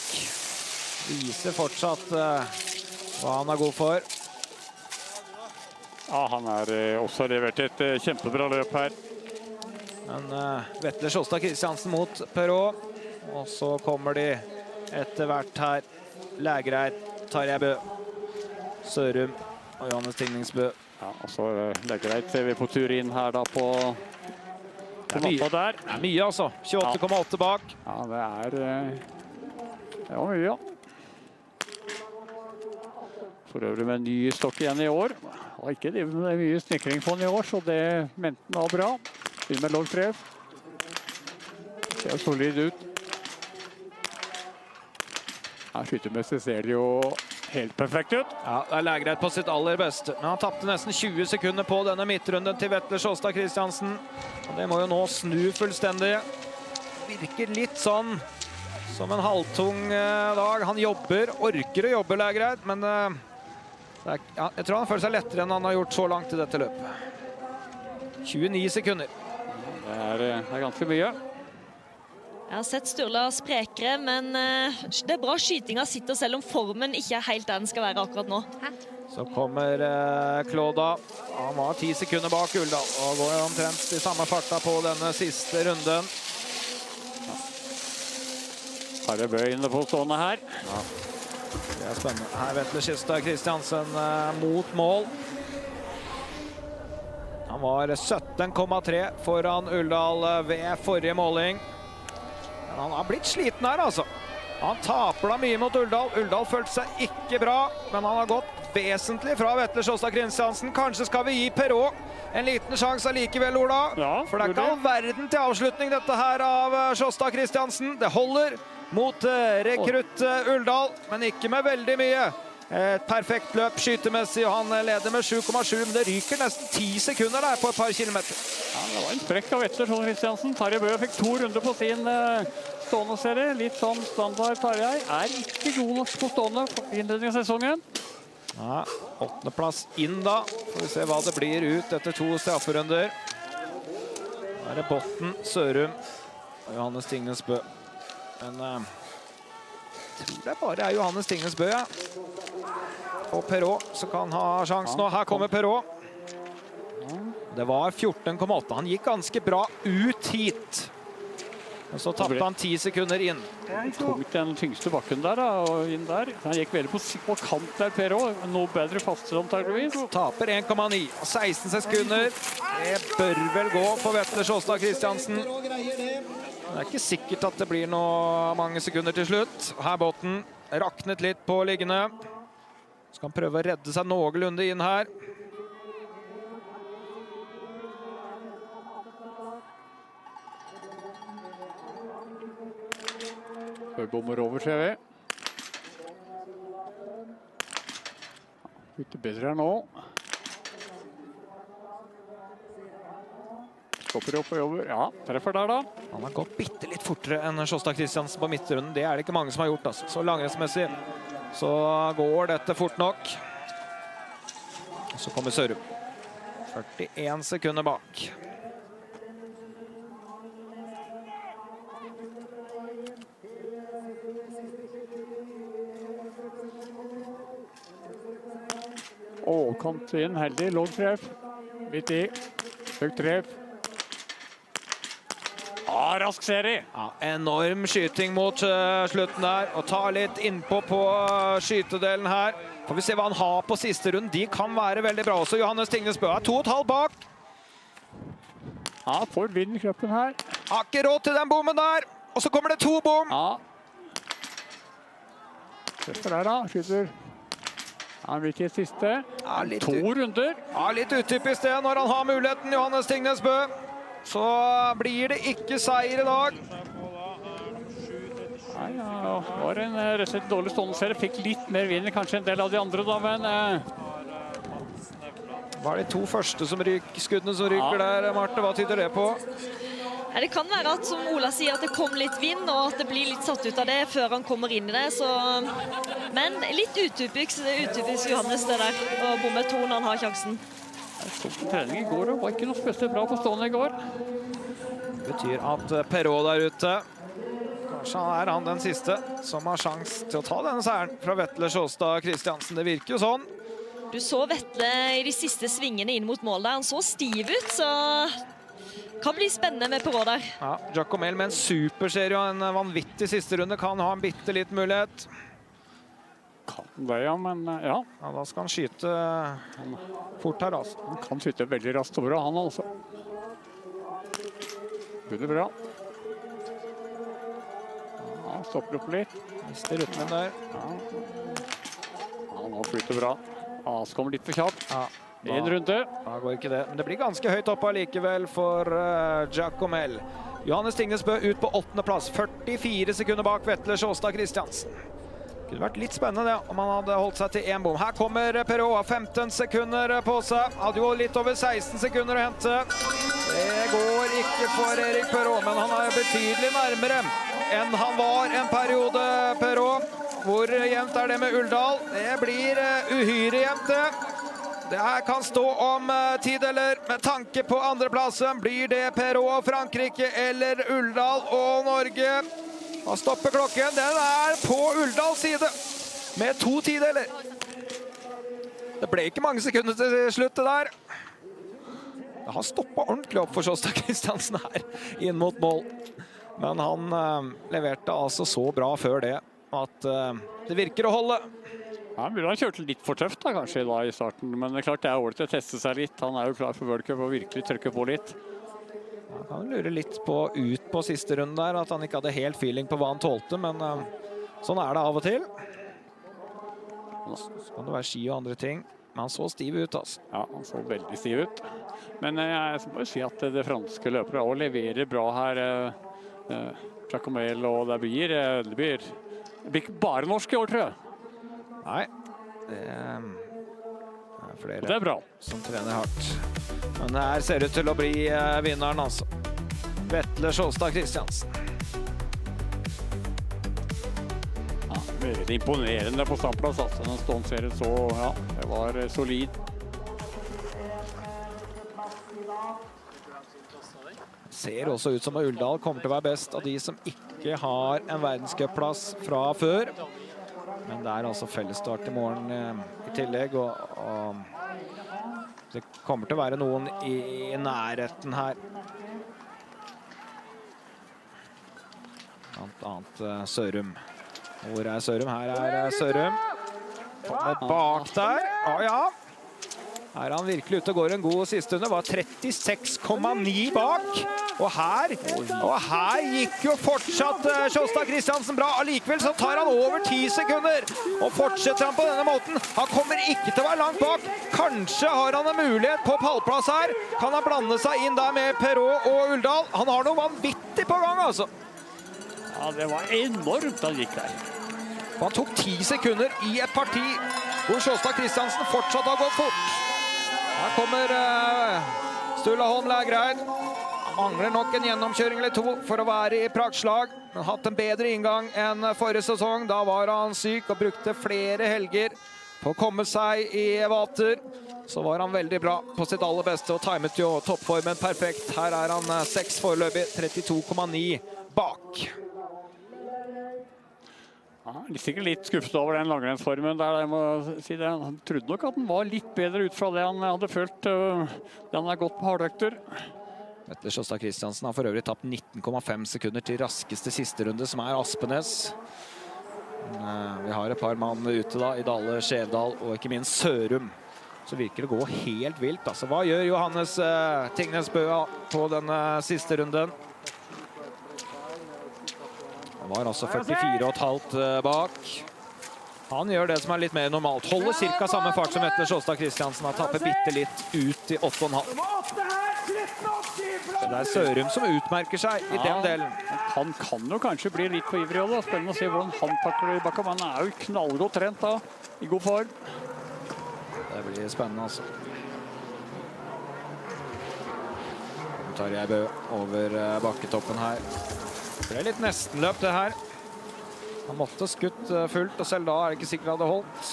Viser fortsatt hva han er god for. Ja, han har også levert et kjempebra løp her. Men Vetle Sjåstad Kristiansen mot Perrault. Og så kommer de etter hvert her. Lægreid, Tarjei Bø, Sørum Og Johannes Tingningsbø. Ja, og så Lægreid ser vi på tur inn her da på mye der. Mye altså. 28,8 bak. Ja, det var mye, ja. For øvrig med en ny stokk igjen i år. Og ikke det er mye snekring på den i år, så det mente den var bra. Begynner med låg treff. Ser solid ut. Her skyttermessig ser det jo helt perfekt ut. Ja, det er Lægreid på sitt aller beste. Men han tappte nesten 20 sekunder på denne midtrunden til Vetle Sjåstad Christiansen. Og det må jo nå snu fullstendig. Virker litt sånn som en halvtung dag. Han jobber, orker å jobbe Lægreid, men ja, jeg tror han føler seg lettere enn han har gjort så langt i dette løpet. 29 sekunder. Det er ganske mye. Jeg har sett Sturla sprekere, men det er bra skytinga sitter selv om formen ikke er helt der den skal være akkurat nå. Så kommer Klåda. Han var 10 sekunder bak Uldal og går omtrent i samme farta på denne siste runden. Har det Bø inne på stående her. Ja, det er spennende. Her Vetle Sjåstad Christiansen mot mål. Han var 17,3 foran Uldal ved forrige måling. Men han har blitt sliten her, altså. Han taper da mye mot Uldal. Uldal følte seg ikke bra, men han har gått vesentlig fra Vetle Sjåstad Christiansen. Kanskje skal vi gi Perrault en liten sjanse allikevel, Ola. Ja, for det er ikke all verden til avslutning dette her av Sjåstad Christiansen. Det holder mot rekrutt Uldal, men ikke med veldig mye. Et perfekt løp skytemessig, og han leder med 7,7, men det ryker nesten 10 sekunder der på et par kilometer. Ja, det var en sprekk av Vetle Sjåstad Christiansen. Tarjei Bø fikk 2 runder på sin stående serie. Litt sånn standard Tarjei. Er ikke god nok på stående i innledningen av sesongen. Ja, 8. plass inn da. Får vi se hva det blir ut etter 2 strafferunder. Da er det Botten, Sørum og Johannes Tingnesbø. Men jeg tror det bare er Johannes Tingnesbø, ja. Og Perrault så kan ha sjansen nå. Her kommer Perrault. Det var 14,8. Han gikk ganske bra ut hit. Og så tappte han 10 sekunder inn. Tok den tyngste bakken der da, og inn der. Han gikk veldig på kant der, Perrault. Noe bedre faster antageligvis. Taper 1,9. 16 sekunder. Det bør vel gå for Vetle Sjåstad Christiansen. Det er ikke sikkert at det blir noe mange sekunder til slutt. Her Botten raknet litt på liggende. Skal han prøve å redde seg noenlunde inn her. Bommer over, ser vi. Ute bedre her nå. Stopper opp og jobber. Ja, treffer der da. Han har gått bitte litt fortere enn Sjåstad Christiansen på midtrunden. Det er det ikke mange som har gjort, altså. Så langrennsmessig så går dette fort nok. Og så kommer Sørum. 41 sekunder bak. Kant inn, heldig, låg treff. Midt i, høyt treff. Rask serie. Ja, enorm skyting mot slutten der, og tar litt innpå på skytedelen her. Får vi se hva han har på siste rund. De kan være veldig bra også. Johannes Tingnesbø er 2,5 bak. Ja, får vind i kroppen her. Har ikke råd til den bommen der. Og så kommer det 2 bom. Ja. Treffer der da, skyter. Ja, midt i siste. Ja, 2 runder. Ja, litt utypisk det når han har muligheten, Johannes Tingnesbø. Så blir det ikke seier i dag. Nei, ja, det var en rett og slett dårlig stående serie. Fikk litt mer vind, kanskje en del av de andre da, men... Var det 2 første skuddene som ryker der, Marte? Hva tyder det på? Det kan være at, som Ola sier, at det kom litt vind, og at det blir litt satt ut av det før han kommer inn i det. Så... Men litt utypisk Johannes det der, og bomme 2 når han har sjansen. Jeg tok en trening i går, og var ikke noe spesielt bra på stående i går. Det betyr at Perrault der ute, kanskje er han den siste som har sjans til å ta denne seieren fra Vetle Sjåstad Christiansen. Det virker jo sånn. Du så Vetle i de siste svingene inn mot mål der. Han så stiv ut, så kan bli spennende med Perrault der. Ja, Giacomelli med en superserie og en vanvittig siste runde kan ha en bitte litt mulighet. Kan det, ja, men ja. Da skal han skyte fort her, altså. Han kan skyte veldig raskt og bra, han altså. Begynner bra. Ja, stopper opp litt. Mister rytmen der. Ja, nå flyter bra. Ja, så kommer litt for kjapt. En runde. Da går ikke det. Men det blir ganske høyt oppe allikevel for Giacomel. Johannes Tingnes Bø ut på 8. plass. 44 sekunder bak Vetle Sjåstad Christiansen. Det kunne vært litt spennende om han hadde holdt seg til 1 bom. Her kommer Perrault, 15 sekunder på seg. Hadde jo litt over 16 sekunder å hente. Det går ikke for Erik Perrault, men han er betydelig nærmere enn han var en periode, Perrault. Hvor jevnt er det med Uldal? Det blir uhyre jevnt det. Det her kan stå om tideler. Med tanke på andreplassen blir det Perrault og Frankrike eller Uldal og Norge. Da stopper klokken. Den er på Uldals side med 2 tideler. Det ble ikke mange sekunder til slutt det der. Det har stoppet ordentlig opp for Sjåstad Christiansen her inn mot mål. Men han leverte altså så bra før det at det virker å holde. Ja, han kjørte litt for tøft da, kanskje da i starten, men det er klart det er ålreit å teste seg litt. Han er jo klar for World Cup og virkelig trykke på litt. Han kan lure litt ut på siste runde der, at han ikke hadde helt feeling på hva han tålte, men sånn er det av og til. Så kan det være ski og andre ting, men han så stiv ut, altså. Ja, han så veldig stiv ut. Men jeg må jo si at det franske løpere også leverer bra her. Giacomel, og det blir ikke bare norsk i år, tror jeg. Nei, det er flere det er bra. Som trener hardt. Men det her ser ut til å bli vinneren, altså. Vetle Sjåstad Christiansen. Ja, veldig imponerende på startplass, altså. Den stående så, ja, det var solid. Ser også ut som at Uldal kommer til å være best av de som ikke har en verdenscupplass fra før. Men det er altså fellesstart i morgen i tillegg, og det kommer til å være noen i nærheten her. Blant annet Sørum. Hvor er Sørum? Her er Sørum. Kommer bak der. Å ja! Her er han virkelig ute og går en god siste runde. Var 36,9 bak. Og her gikk jo fortsatt Sjåstad Christiansen bra. Allikevel så tar han over 10 sekunder. Og fortsetter han på denne måten. Han kommer ikke til å være langt bak. Kanskje har han en mulighet på pallplass her. Kan han blande seg inn der med Perrault og Uldal? Han har noe vanvittig på gang, altså. Ja, det var enormt han gikk der. Og han tok 10 sekunder i et parti hvor Sjåstad Christiansen fortsatt har gått fort. Her kommer Sturla Holm Lægreid. Han mangler nok en gjennomkjøring eller 2 for å være i praktslag. Han har hatt en bedre inngang enn forrige sesong. Da var han syk og brukte flere helger på å komme seg i vater. Så var han veldig bra på sitt aller beste og timet jo toppformen perfekt. Her er han 6 foreløpig, 32,9 bak. Ja, sikkert litt skuffet over den langrennsformen der, jeg må si det. Han trodde nok at han var litt bedre ut fra det han hadde følt, det han har gått på hardøkter. Vetle Sjåstad Christiansen har for øvrig tapt 19,5 sekunder til raskeste siste runde, som er Aspenes. Vi har et par mann ute da, i Dale, Skjevdal og ikke minst Sørum. Så virker det gå helt vilt. Altså, hva gjør Johannes Tingnes Bø på denne siste runden? Han var altså 44,5 bak. Han gjør det som er litt mer normalt. Holder cirka samme fart som Vetle Sjåstad Christiansen. Han tapper bitte litt ut i 8,5. Det er Sørum som utmerker seg i den delen. Han kan jo kanskje bli litt for ivrig også. Spennende å se hvordan han takler i bakken. Han er jo knallgodt trent da, i god form. Det blir spennende, altså. Nå tar jeg Bø over bakketoppen her. Det ble litt nestenløp det her. Han måtte skutt fullt, og selv da er det ikke sikkert det hadde holdt.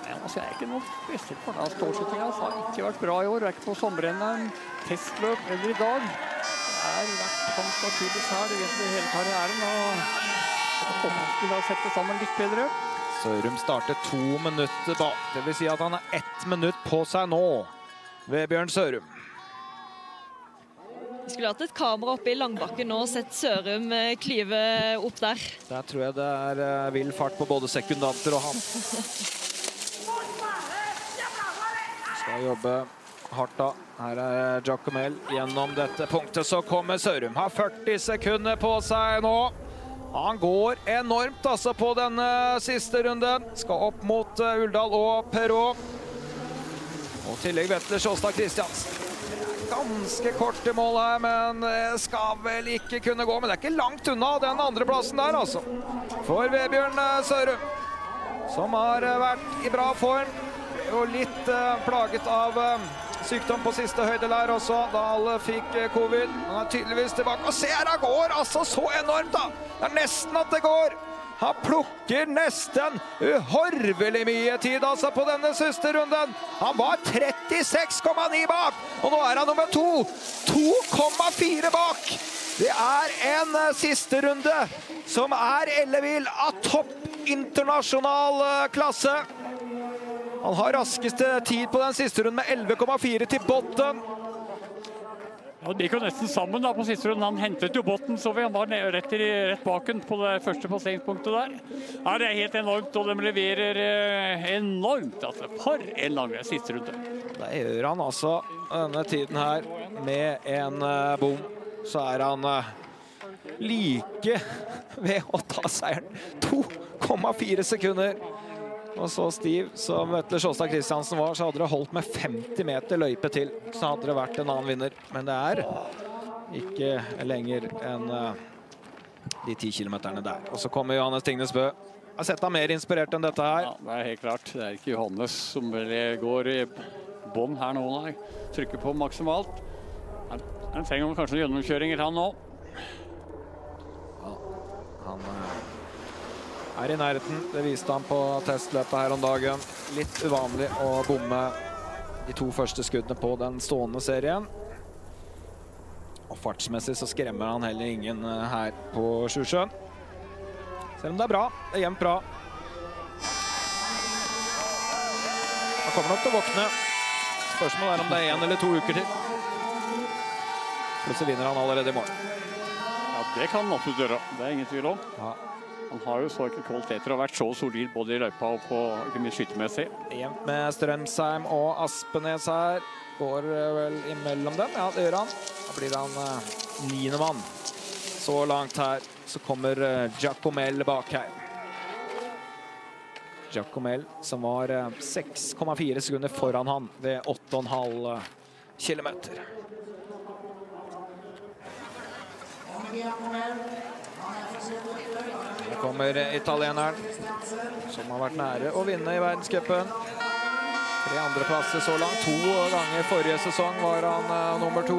Ja, altså, jeg er ikke noe bestilt for det. Stålskyttingen har ikke vært bra i år. Det er ikke på sommerrennet, testløp eller i dag. Det har vært hans naturligvis her, det vet vi hele karrieren, og jeg håper vi skulle ha sett det sammen litt bedre. Sørum starter 2 minutter bak. Det vil si at han har 1 minutt på seg nå, Vebjørn Sørum. Vi skulle hatt et kamera oppe i langbakken nå og sett Sørum klyve opp der. Der tror jeg det vill fart på både sekundanter og han. Skal jobbe hardt da. Her Giacomelli gjennom dette punktet, så kommer Sørum. Har 40 sekunder på seg nå. Han går enormt altså på denne siste runden. Skal opp mot Uldal og Perrault. Og tillegg Vetle Sjåstad Kristiansen. Ganske kort i mål her, men skal vel ikke kunne gå. Men det ikke langt unna den andre plassen der, altså. For Vebjørn Sørum, som har vært i bra form. Og litt plaget av sykdom på siste høydelær også, da alle fikk covid. Han er tydeligvis tilbake. Og se her, han går altså så enormt da! Det er nesten at det går! Han plukker nesten uhorvelig mye tid altså på denne siste runden. Han var 36,9 bak, og nå er han nummer 2. 2,4 bak! Det er en siste runde som er ellevill av topp internasjonal klasse. Han har raskeste tid på den siste runden med 11,4 til Botten. Ja, det gikk jo nesten sammen da på siste runden. Han hentet jo Botten, så vi han var rett baken på det første passeringspunktet der. Ja, det er helt enormt, og de leverer enormt. Altså, for en lang siste runde. Da gjør han altså denne tiden her med en bom. Så er han like ved å ta seieren. 2,4 sekunder. Og så stiv som Vetle Sjåstad Kristiansen var, så hadde det holdt med 50 meter løype til. Så hadde det vært en annen vinner. Men det er ikke lenger enn de 10 kilometerne der. Og så kommer Johannes Tingnes Bø. Jeg har sett han mer inspirert enn dette her. Ja, det er helt klart. Det er ikke Johannes som vel går i bånd her nå. Nei. Trykker på maksimalt. Han trenger kanskje gjennomkjøringer han nå. Ja, han er i nærheten. Det viste han på testløpet her om dagen. Litt uvanlig å bomme de 2 første skuddene på den stående serien. Og fartsmessig så skremmer han heller ingen her på Sjusjøen. Selv om det er bra. Det er jevnt bra. Han kommer nok til å våkne. Spørsmålet er om det er 1 eller 2 uker til. Plutselig vinner han allerede i morgen. Ja, det kan han absolutt gjøre. Det er ingen tvil om. Ja. Han har jo så ikke kvaliteter og vært så solid både i løypa og på ikke minst skyttemessig. Jevnt med Strømsheim og Aspenes her. Går vel imellom dem. Ja, det gjør han. Da blir han 9. mann. Så langt her. Så kommer Giacomelli bak her. Giacomelli som var 6,4 sekunder foran han ved 8,5 kilometer. Her kommer italieneren, som har vært nære å vinne i verdenscupen. 3 andreplasser så langt. 2 ganger forrige sesong var han nummer 2.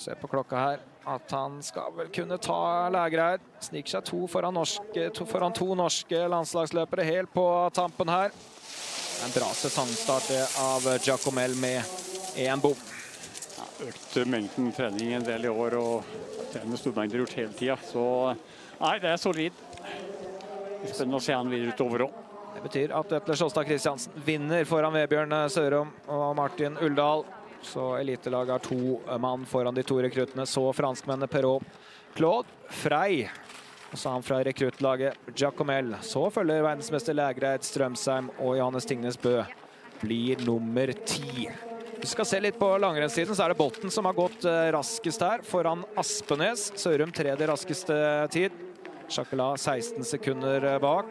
Se på klokka her at han skal vel kunne ta Lægreid. Sniker seg 2 foran 2 norske landslagsløpere helt på tampen her. En bra sesongstart av Giacomelli med 1 bom. Økt mengden trening en del i år, og trener stormengder gjort hele tiden. Så nei, det er solid. Spennende å se han videre utover også. Det betyr at Vetle Sjåstad Kristiansen vinner foran Vebjørn Sørum og Martin Uldal. Så elitelaget har 2 mann foran de 2 rekruttene. Så franskmennene Perrault, Claude Frey. Og så han fra rekruttlaget Giacomelli. Så følger verdensmester Lægreid, Strømsheim og Johannes Tingnes Bø. Blir nummer 10. Hvis vi skal se litt på langrennstiden, så er det Botten som har gått raskest her, foran Aspenes. Sørum 3. raskeste tid. Chakela 16 sekunder bak.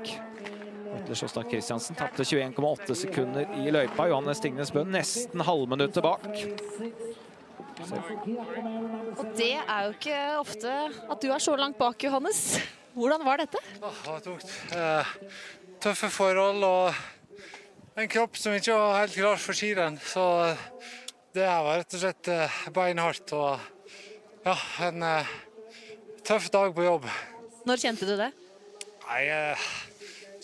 Vetle Sjåstad Kristiansen tappte 21,8 sekunder i løypa. Johannes Tingnes Bø nesten halvminuttet bak. Og det er jo ikke ofte at du er så langt bak, Johannes. Hvordan var dette? Det var tungt. Tøffe forhold og en kropp som ikke var helt klar for skirenn, så det var rett og slett beinhardt og ja, en tøff dag på jobb. Når kjente du det? Nei, jeg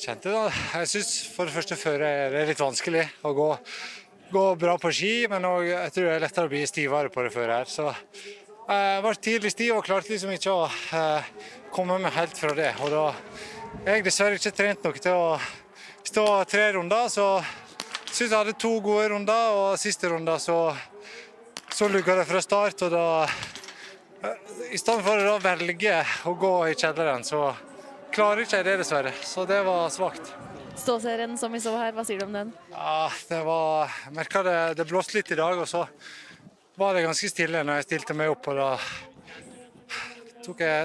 kjente det. Jeg synes for det første før er det litt vanskelig å gå bra på ski, men også, jeg tror det er lettere å bli stivere på det før her. Så jeg var tidlig stiv og klarte liksom ikke å komme meg helt fra det. Og da jeg dessverre ikke trent nok til å stå 3 runder, så synes jeg hadde 2 gode runder, og siste runder så lugget det fra start, og da, i stedet for å velge å gå i kjelleren, så klarer ikke jeg det dessverre, så det var svagt. Ståserien som vi så her, hva sier du om den? Ja, jeg merket det blåste litt i dag, og så var det ganske stille når jeg stilte meg opp, og da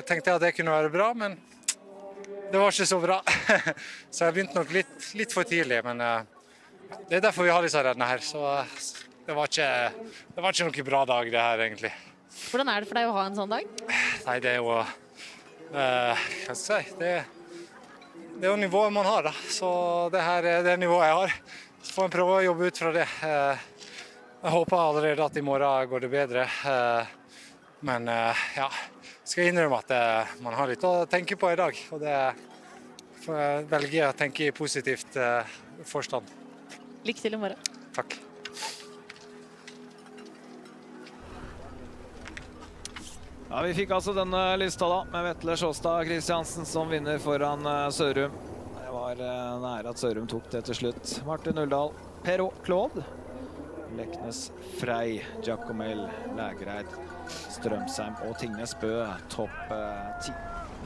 tenkte jeg at det kunne være bra, men det var ikke så bra. Så jeg begynte nok litt for tidlig, men det er derfor vi har disse rennene her, så det var ikke noen bra dag det her egentlig. Hvordan er det for deg å ha en sånn dag? Nei, det er jo, hva skal jeg si, det er jo nivået man har da, så det her er det nivået jeg har. Så får jeg prøve å jobbe ut fra det. Jeg håper allerede at i morgen går det bedre, men ja, skal jeg innrømme at man har litt å tenke på i dag, og det velger jeg å tenke i positivt forstand. Lykke til i morgen. Takk. Ja, vi fikk altså denne lista da, med Vetle Sjåstad Kristiansen som vinner foran Sørum. Det var nære at Sørum tok det til slutt. Martin Uldal, Perrault Claude, Leknes Frey, Giacomel, Lægreid, Strømsheim og Tingnes Bø, topp 10.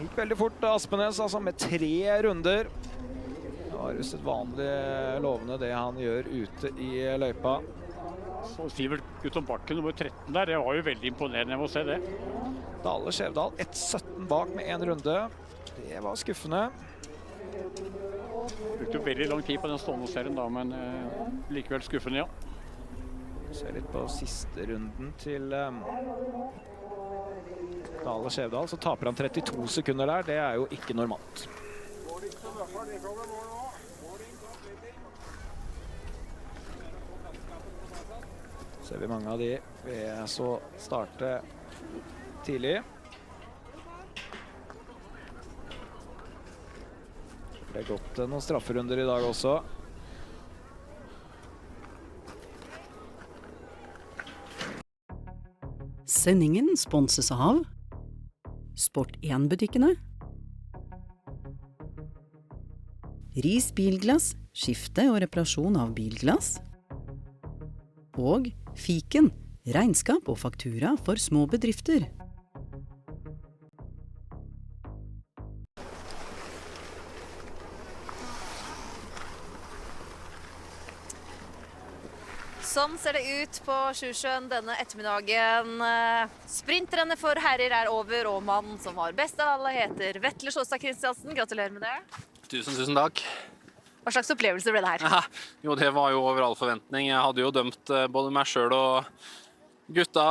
Gikk veldig fort Aspenes, altså med 3 runder. Det var usedvanlig lovende det han gjør ute i løypa. Så Sivert Guttorm Bakken nummer 13 der, det var jo veldig imponerende, jeg må se det. Dale Skjevdal, 1.17 bak med 1 runde. Det var skuffende. Brukte jo veldig lang tid på den stående serien da, men likevel skuffende, ja. Se litt på siste runden til Dale Skjevdal, så taper han 32 sekunder der. Det er jo ikke normalt. Ser vi mange av de ved så starte tidlig. Det ble gått noen strafferunder i dag også. Sendingen sponses av Sport1-butikkene, Ris Bilglass, skifte og reparasjon av bilglass, og Fiken, regnskap og faktura for små bedrifter. Sånn ser det ut på Sjusjøen denne ettermiddagen. Sprintrennet for herrer er over, og mannen som var best av alle heter Vetle Sjåstad Kristiansen. Gratulerer med det. Tusen takk. Hva slags opplevelse ble det her? Ja, jo, det var jo over all forventning. Jeg hadde jo dømt både meg selv og gutta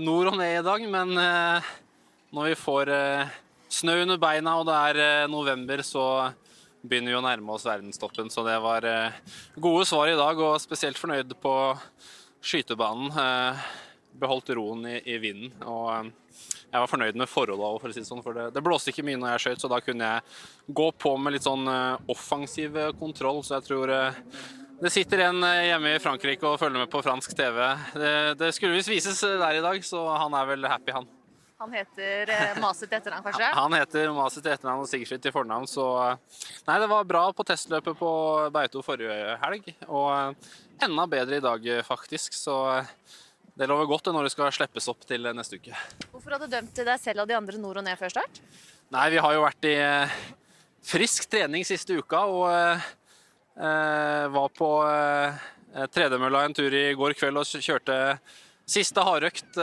nord og ned i dag, men når vi får snø under beina og det er november, så begynner vi å nærme oss verdenstoppen. Så det var gode svar i dag, og spesielt fornøyd på skytebanen. Beholdt roen i vinden, og jeg var fornøyd med forholdet, for å si det sånn, for det blåste ikke mye når jeg skjøt, så da kunne jeg gå på med litt sånn offensiv kontroll, så jeg tror det sitter en hjemme i Frankrike og følger med på fransk TV. Det skulle visst vises der i dag, så han er vel happy, han. Han heter Maset etternavn, kanskje? Han heter Maset etternavn og Sigfrid til fornavn, så nei, det var bra på testløpet på Beito forrige helg, og enda bedre i dag faktisk, så det lover godt når det skal slippes opp til neste uke. Hvorfor hadde du dømt deg selv og de andre nord og ned før start? Nei, vi har jo vært i frisk trening siste uka, og var på tredemølla en tur i går kveld og kjørte siste hardøkt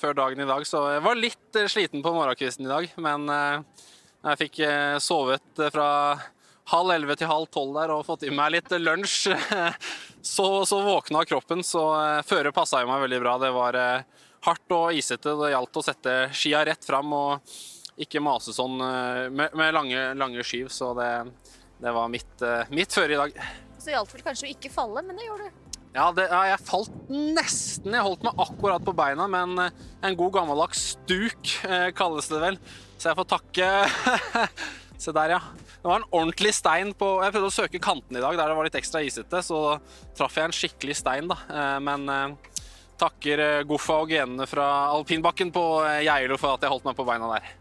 før dagen i dag, så jeg var litt sliten på morgenkvisten i dag, men jeg fikk sovet fra 10:30 til 11:30 der og fått i meg litt lunsj. Så våkna kroppen, så føret passet jo meg veldig bra. Det var hardt og isete, det gjaldt å sette skia rett fram og ikke mase sånn med lange skiv, så det var mitt føre i dag. Så gjaldt vel kanskje å ikke falle, men det gjorde du. Ja, jeg falt nesten. Jeg holdt meg akkurat på beina, men en god gammeldags stuk kalles det vel. Så jeg får takke. Se der, ja. Det var en ordentlig stein på. Jeg prøvde å søke kanten i dag, der det var litt ekstra isete, så traff jeg en skikkelig stein da. Men takker Goffa og genene fra alpinbakken på Geilo for at jeg holdt meg på beina der.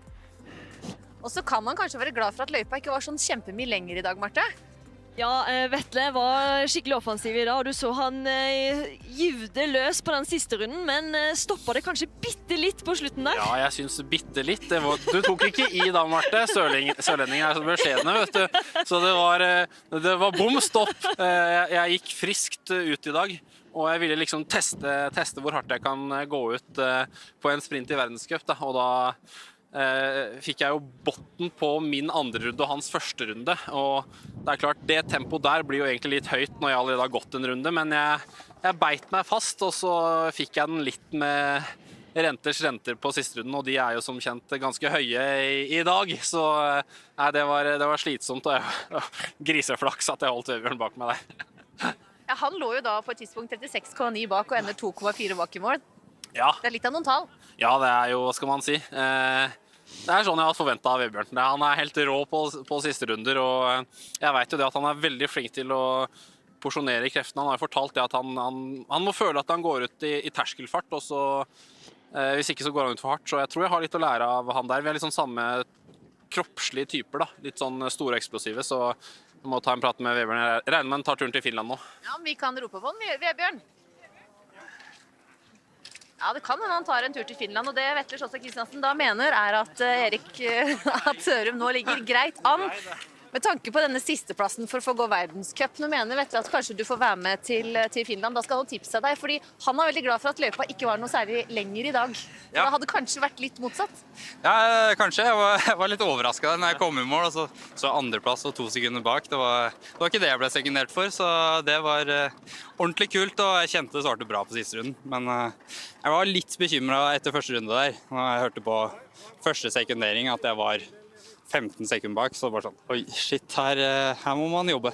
Og så kan man kanskje være glad for at løypa ikke var sånn kjempemye lenger i dag, Marte? Ja, Vetle var skikkelig offensiv I dag, og du så han gyvde løs på den siste runden, men stoppet det kanskje bitte litt på slutten der? Ja, jeg synes bitte litt. Du tok ikke I da, Marte. Sørlendinger så beskjedne, vet du. Så det var bom stopp. Jeg gikk friskt ut I dag, og jeg ville liksom teste hvor hardt jeg kan gå ut på en sprint I verdenscup, da, og da fikk jeg jo botten på min andre runde og hans første runde, og det klart, det tempoet der blir jo egentlig litt høyt når jeg allerede har gått en runde, men jeg beit meg fast, og så fikk jeg den litt med renter på siste runden, og de jo som kjent ganske høye I dag, så det var slitsomt, og griseflaks at jeg holdt Vebjørn bak meg der. Ja, han lå jo da på et tidspunkt 36,9 bak og ender 2,4 bak I mål. Ja. Det litt av noen tall. Ja, det jo, hva skal man si. Det sånn jeg hadde forventet av Vebjørn. Han helt rå på siste runder, og jeg vet jo det at han veldig flink til å porsjonere kreftene. Han har jo fortalt det at han må føle at han går ut I terskelfart, og så, hvis ikke så går han ut for hardt. Så jeg tror jeg har litt å lære av han der. Vi litt sånn samme kroppslige typer, da. Litt sånn store og eksplosive, så jeg må ta en prat med Vebjørn. Jeg regner med han tar turen til Finland nå. Ja, vi kan rope på den, Vebjørn. Ja, det kan hende han tar en tur til Finland, og det Vetle Sjåstad Kristiansen da mener at at Sørum nå ligger greit an. Med tanke på denne sisteplassen for å få gå verdenscup, nå mener Vetle at kanskje du får være med til Finland. Da skal han tipse deg, fordi han veldig glad for at løypa ikke var noe særlig lenger I dag. Ja. Da hadde det kanskje vært litt motsatt? Ja, kanskje. Jeg var litt overrasket når jeg kom I mål, og så andreplass og 2 sekunder bak. Det var ikke det jeg ble sekundert for, så det var ordentlig kult, og jeg kjente det svarte bra på siste runden. Men jeg var litt bekymret etter første runde der, når jeg hørte på første sekundering at jeg var 15 sekunder bak, så bare sånn, oi, shit, her må man jobbe.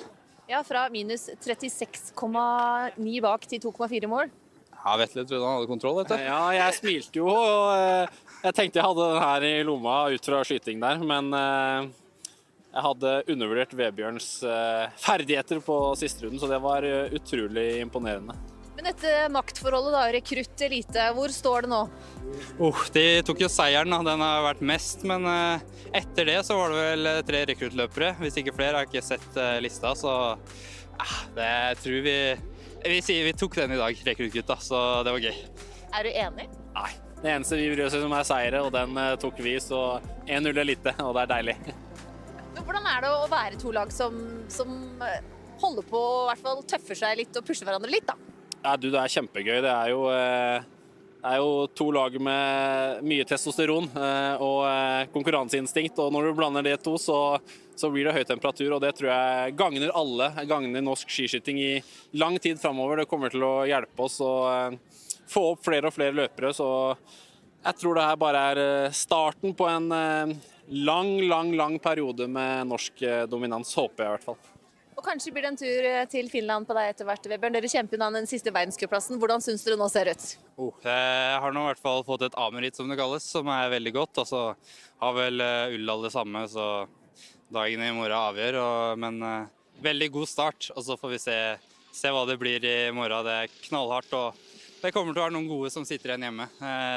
Ja, fra minus 36,9 bak til 2,4 mål. Ja, Vetle trodde han hadde kontroll, vet du. Ja, jeg smilte jo, og jeg tenkte jeg hadde den her I lomma ut fra skyting der, men jeg hadde undervurdert Vebjørns ferdigheter på siste runden, så det var utrolig imponerende. Men dette maktforholdet da, rekrutt elite, hvor står det nå? De tok jo seieren, da. Den har vært mest, men etter det så var det vel 3 rekruttløpere. Hvis ikke flere, har jeg ikke sett lista, så det tror vi tok den I dag, rekruttgutta, så det var gøy. Du enig? Nei, det eneste vi bryr oss som seire, og den tok vi, så 1-0 lite, og det deilig. Men hvordan det å være 2 lag som holder på, I hvert fall tøffer seg litt og pusher hverandre litt da? Ja, det kjempegøy. Det jo 2 lag med mye testosteron og konkurranseinstinkt, og når du blander det 2, så blir det høy temperatur, og det tror jeg gagner alle, gagner norsk skiskyting I lang tid fremover. Det kommer til å hjelpe oss å få opp flere og flere løpere, så jeg tror det her bare starten på en lang periode med norsk dominans, håper jeg I hvert fall. Og kanskje blir det en tur til Finland på deg etter hvert, Vebjørn. Dere kjemper unna den siste verdenscupplassen. Hvordan synes dere nå ser ut? Jeg har nå I hvert fall fått et A-meritt, som det kalles, som veldig godt. Og så har vel Ullal det samme, så dagen I morgen avgjør. Men veldig god start, og så får vi se hva det blir I morgen. Det knallhardt, og det kommer til å være noen gode som sitter igjen hjemme.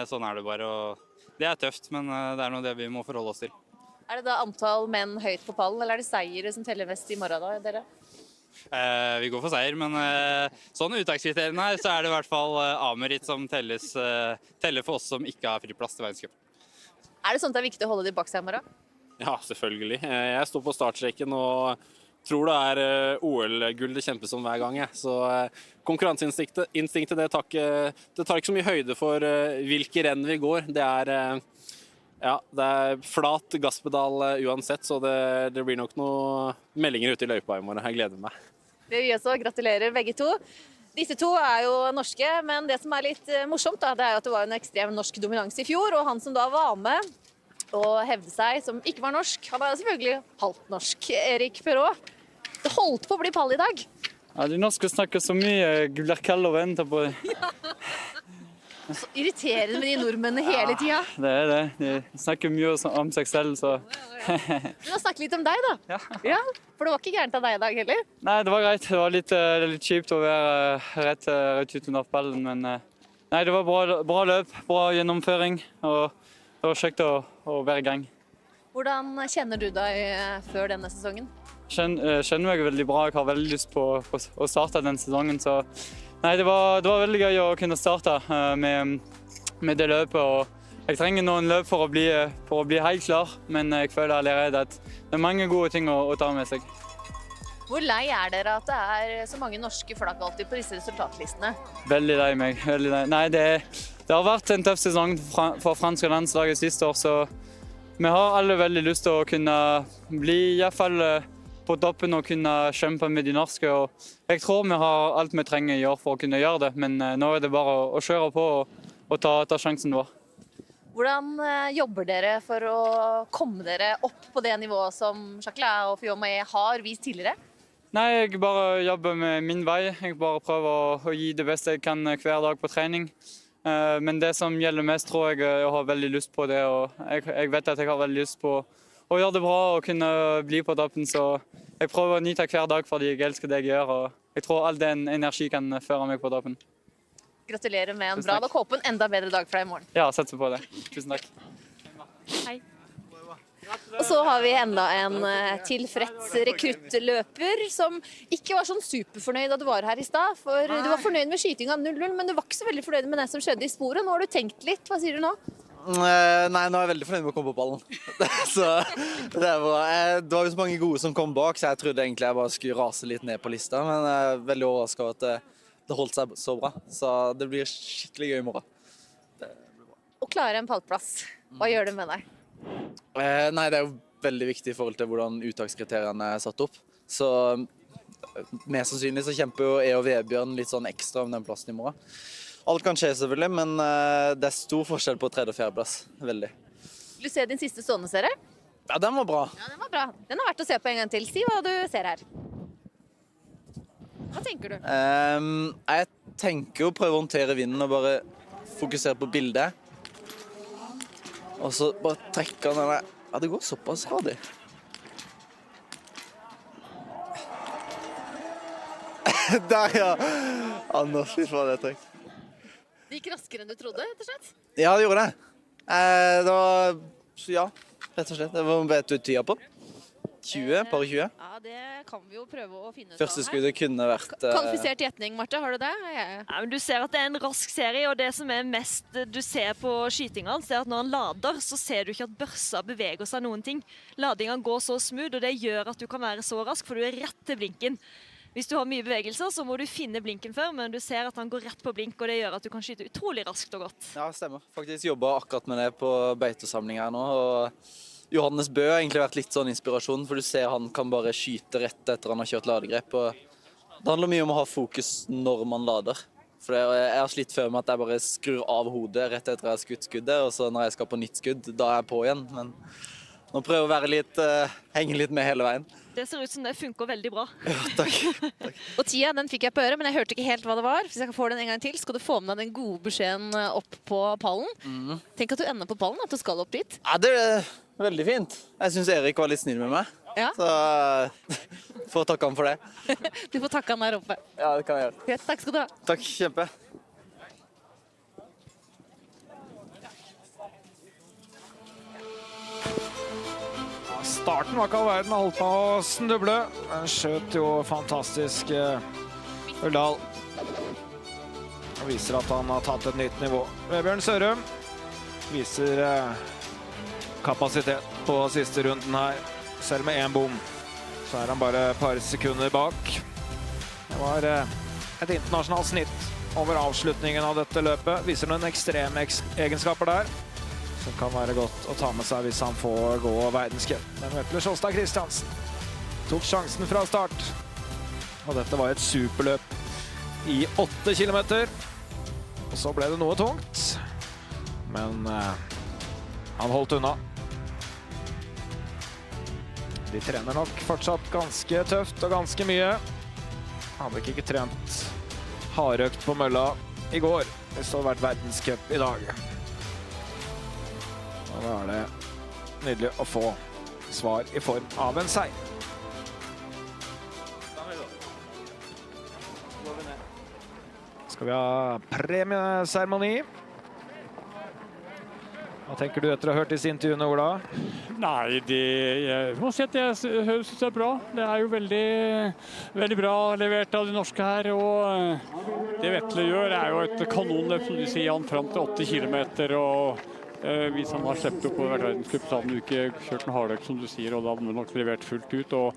Sånn det bare, og det tøft, men det noe det vi må forholde oss til. Det da antall menn høyt på pallen, eller det seire som teller mest I morgen da, dere? Vi går for seier, men sånn uttakskriteriene her, så det I hvert fall A-meritt som teller for oss som ikke har friplass til verdenscup. Det sånn at det viktig å holde de bak seg I morgen? Ja, selvfølgelig. Jeg står på startstreken og tror det OL-gull det kjempes om hver gang. Så konkurranseinstinktet det tar ikke så mye høyde for hvilke renn vi går. Ja, det flat gasspedal uansett, så det blir nok noen meldinger ute I løypa I morgen. Jeg gleder meg. Det vi også. Gratulerer begge 2. Disse 2 jo norske, men det som litt morsomt da, det jo at det var en ekstrem norsk dominans I fjor, og han som da var med og hevde seg som ikke var norsk, han selvfølgelig halvt norsk. Erik Perrault, det holdt på å bli pall I dag. Ja, de norske snakker så mye, Gullerkall og venter på det. Så irriterende med de nordmennene hele tiden. Det det. De snakker mye om seg selv, så... Du har snakket litt om deg da. Ja. For det var ikke gærent av deg I dag heller? Nei, det var greit. Det var litt kjipt å være rett ut under ballen, men nei, det var bra løp, bra gjennomføring, og det var kjekt å være I gang. Hvordan kjenner du deg før denne sesongen? Kjenner meg veldig bra. Jeg har veldig lyst på å starte den sesongen. Så nei, det var veldig gøy å kunne starte med det løpet. Og jeg trenger noen løp for å bli helt klar, men jeg føler allerede at det er mange gode ting å ta med seg. Hvor lei er dere at det er så mange norske flagg alltid på disse resultatlistene? Veldig lei meg. Veldig lei. Nei, det har vært en tøff sesong for franske landslaget siste år, så vi har alle veldig lyst til å kunne bli i hvert fall på toppen og kunne kjempe med de norske. Og jeg tror vi har alt vi trenger i år for å kunne gjøre det, men nå er det bare å kjøre på og ta sjansen vår. Hvordan jobber dere for å komme dere opp på det nivået som Jacqueline og Fillon-Maillet har vist tidligere? Nei, jeg bare jobber med min vei. Jeg bare prøver å gi det beste jeg kan hver dag på trening. Men det som gjelder mest, tror jeg har veldig lyst på det. Og jeg vet at jeg har veldig lyst på å gjøre det bra og kunne bli på toppen. Så jeg prøver å nyte hver dag fordi jeg elsker det jeg gjør. Og jeg tror all den energi kan føre meg på toppen. Gratulerer med en bra dag. Håper en enda bedre dag for deg i morgen. Ja, satser på det. Tusen takk. Hei. Og så har vi enda en tilfreds rekruttløper som ikke var sånn superfornøyd da du var her i stad. For du var fornøyd med skyting av 0-0, men du var ikke så veldig fornøyd med det som skjedde i sporet. Nå har du tenkt litt. Hva sier du nå? Nei, nå er jeg veldig fornøyd med å komme på ballen. Så det er bra. Det var jo så mange gode som kom bak, så jeg trodde egentlig jeg bare skulle rase litt ned på lista. Men jeg er veldig overrasket over at det holdt seg så bra. Så det blir skikkelig gøy i morgen. Å klare en pallplass, hva gjør det med deg? Nei, det er jo veldig viktig i forhold til hvordan uttakskriteriene er satt opp. Så mest sannsynlig så kjemper jo jeg og Vebjørn litt sånn ekstra om den plassen i morgen. Alt kan skje selvfølgelig, men det er stor forskjell på 3. og 4. plass. Veldig. Vil du se din siste stående serie? Ja, den var bra. Ja, den var bra. Den er verdt å se på en gang til. Si hva du ser her. Hva tenker du? Jeg tenker å prøve å håndtere vinden og bare fokusere på bildet. Og så bare trekker han den. Ja, det går såpass radig. Der, ja. Anders, fy faen, det trekk. Det gikk raskere enn du trodde, rett og slett? Ja, det gjorde det. Det var, ja, rett og slett. Det var vet du tida på. 20, par 20. Ja, det kan vi jo prøve å finne ut av. Første skuddet kunne vært... Kvalifisert gjetning, Marte, har du det? Ja, men du ser at det er en rask serie, og det som er mest du ser på skytingene, er at når han lader, så ser du ikke at børsa beveger seg noen ting. Ladingen går så smooth, og det gjør at du kan være så rask, for du er rett til blinken. Hvis du har mye bevegelser, så må du finne blinken før, men du ser at han går rett på blink, og det gjør at du kan skyte utrolig raskt og godt. Ja, stemmer. Faktisk jobbet akkurat med det på beitesamling her nå, og Johannes Bø har egentlig vært litt sånn inspirasjon, for du ser han kan bare skyte rett etter han har kjørt ladegrep. Og det handler mye om å ha fokus når man lader. For jeg har slitt før med at jeg bare skrur av hodet rett etter jeg har skutt skuddet, og så når jeg skal på nytt skudd, da er jeg på igjen. Men nå prøver jeg å være litt, henge litt med hele veien. Det ser ut som det funker veldig bra. Ja, takk. Og tida, den fikk jeg på øret, men jeg hørte ikke helt hva det var. Hvis jeg kan få den en gang til, skal du få med deg den gode beskjeden opp på pallen. Tenk at du ender på pallen, at du skal opp dit. Ja, det er veldig fint. Jeg synes Erik var litt snill med meg. Ja. Så får takke han for det. Du får takke han der oppe. Ja, det kan jeg gjøre. Greit, takk skal du ha. Takk, kjempe. Starten var ikke all verden, holdt på å snuble. Den skjøt jo fantastisk Uldal. Og viser at han har tatt et nytt nivå. Vebjørn Sørum viser kapasitet på siste runden her. Selv med en bom, så er han bare et par sekunder bak. Det var et internasjonalt snitt over avslutningen av dette løpet. Viser noen ekstreme egenskaper der, som kan være godt å ta med seg hvis han får gå verdenscup. Men Vetle Sjåstad Kristiansen tok sjansen fra start. Og dette var et superløp i 8 kilometer. Og så ble det noe tungt. Men han holdt unna. De trener nok fortsatt ganske tøft og ganske mye. Hadde ikke trent hardøkt på mølla i går. Det har vært verdenscup i dag. Og da er det nydelig å få svar i form av en seier. Skal vi ha premieseremoni. Hva tenker du etter å ha hørt disse intervjuene, Ola? Nei, jeg må si at jeg synes det er bra. Det er jo veldig bra levert av de norske her. Og det Vetle gjør er jo et kanonløp, som de sier, han fram til 80 kilometer. Og hvis han har slept opp på verdenscup, så hadde han jo ikke kjørt en hardøkt, som du sier, og da hadde han nok levert fullt ut. Og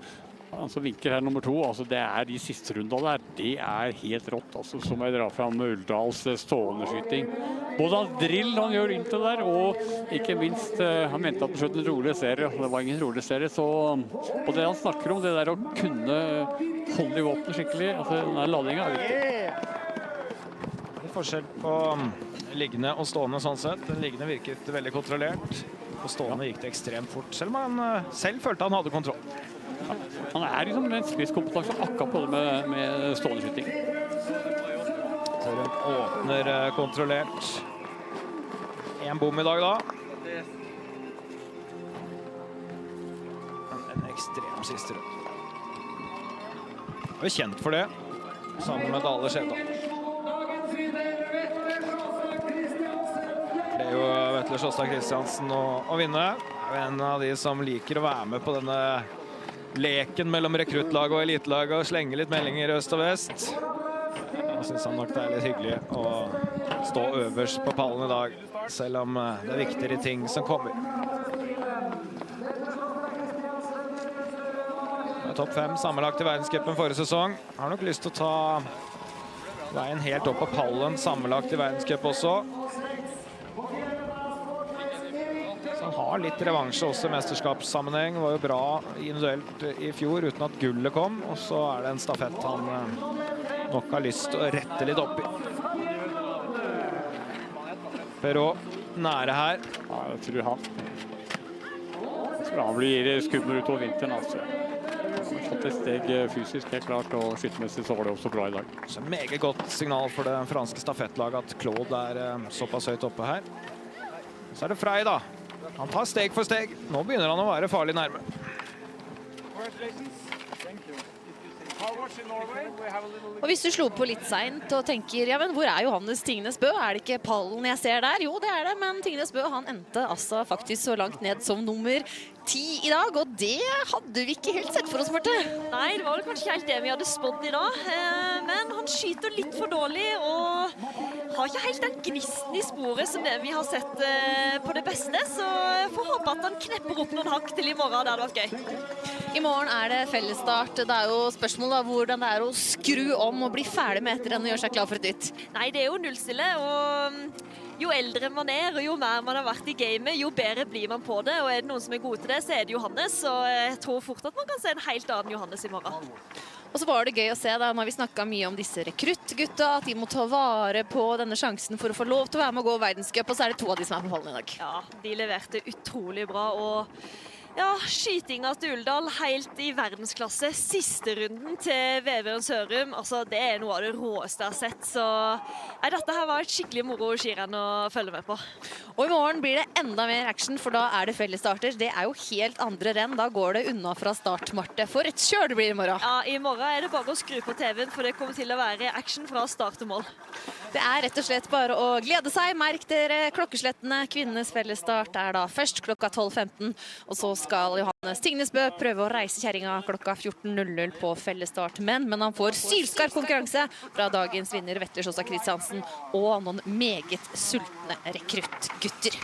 han som vinker her nummer 2, altså det er de siste rundene der, det er helt rått. Altså, så må jeg dra fram Uldals stående skyting. Både hans drill han gjør inntil der, og ikke minst, han mente at han skjøt en rolig serie, og det var ingen rolig serie, så og det han snakker om, det der å kunne holde i våpen skikkelig, altså denne ladingen er viktig. Det er forskjell på liggende og stående sånn sett. Den liggende virket veldig kontrollert, og stående gikk det ekstremt fort, selv om han selv følte han hadde kontroll. Ja, han er liksom en spisskompetanse akkurat på det med stående skyting. Så hun åpner kontrollert. En bom i dag da. En ekstrem siste rundt. Vi er kjent for det, sammen med Dale Skjedal. Det er jo Vetle Sjåstad Kristiansen å vinne. Det er en av de som liker å være med på denne leken mellom rekruttlag og elitelag og slenge litt meldinger øst og vest. Jeg synes han nok det er litt hyggelig å stå øverst på pallen i dag, selv om det er viktigere ting som kommer. Det er topp 5 sammenlagt i verdenscupen forrige sesong. Har nok lyst til å ta veien helt opp på pallen sammenlagt i verdenscup også. Han har litt revansje også i mesterskapssammenheng. Var jo bra individuelt i fjor uten at gullet kom. Og så er det en stafett han nok har lyst til å rette litt opp i. Perrault nære her. Ja, jeg tror han blir skummel utover vinteren, altså. Han har fått et steg fysisk helt klart, og skyttemessig så var det også bra i dag. Så meget godt signal for det franske stafettlaget at Claude er såpass høyt oppe her. Så er det Frey da. Han tar steg for steg. Nå begynner han å være farlig nærme. Og hvis du slo på litt sent og tenker, ja, men hvor er Johannes Tingnes Bø? Er det ikke pallen jeg ser der? Jo, det er det, men Tingnes Bø, han endte altså faktisk så langt ned som nummer 10 i dag, og det hadde vi ikke helt sett for oss, Marte. Nei, det var vel kanskje ikke helt det vi hadde spådd i dag, men han skyter litt for dårlig, og har ikke helt den gnisten i sporet som det vi har sett på det beste, så jeg får håpe at han knepper opp noen hakk til i morgen, det hadde vært gøy. I morgen er det fellesstart. Det er jo spørsmål da, hvordan det er å skru om og bli ferdig med etter enn å gjøre seg klar for et nytt. Nei, det er jo nullstille, og jo eldre man er, og jo mer man har vært i gamet, jo bedre blir man på det, og er det noen som er gode til det, så er det Johannes, og jeg tror fort at man kan se en helt annen Johannes i morgen. Og så var det gøy å se, da, når vi snakket mye om disse rekruttgutta, at de må ta vare på denne sjansen for å få lov til å være med og gå verdenscup, og så er det 2 av de som er på pallen i dag. Ja, de leverte utrolig bra, og ja, skytinga til Uldal helt i verdensklasse. Siste runden til Vebjørn Sørum, altså det er noe av det råeste jeg har sett, så nei, dette her var et skikkelig moro skirenn å følge med på. Og i morgen blir det enda mer action, for da er det fellesstarter. Det er jo helt andre renn, da går det unna fra start, Marte. For et kjør det blir i morgen. Ja, i morgen er det bare å skru på TV-en, for det kommer til å være action fra start til mål. Det er rett og slett bare å glede seg. Merk dere klokkeslettene. Kvinnenes fellesstart er da først klokka 12.15, og så skal Johannes Tingnes Bø prøve å reise kjerringa klokka 14.00 på fellesstart. Men han får sylskarp konkurranse fra dagens vinner Vetle Sjåstad Kristiansen og noen meget sultne rekruttgutter.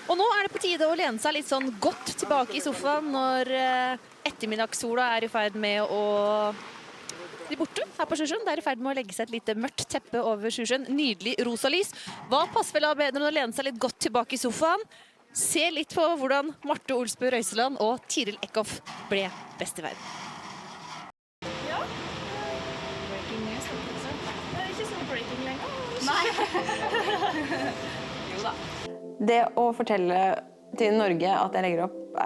Og nå er det på tide å lene seg litt sånn godt tilbake i sofaen når ettermiddagssola er i ferd med å bli borte her på Sjusjøen. Det er i ferd med å legge seg et lite mørkt teppe over Sjusjøen. Nydelig rosa lys. Hva passer vel av bedre enn å lene seg litt godt tilbake i sofaen? Se litt på hvordan Marte Olsbø Røiseland og Tiril Eckhoff ble best i verden. Ja. Breaking news. Det er ikke sånn breaking lenger. Nei. Jo da. Det å fortelle til Norge at jeg legger opp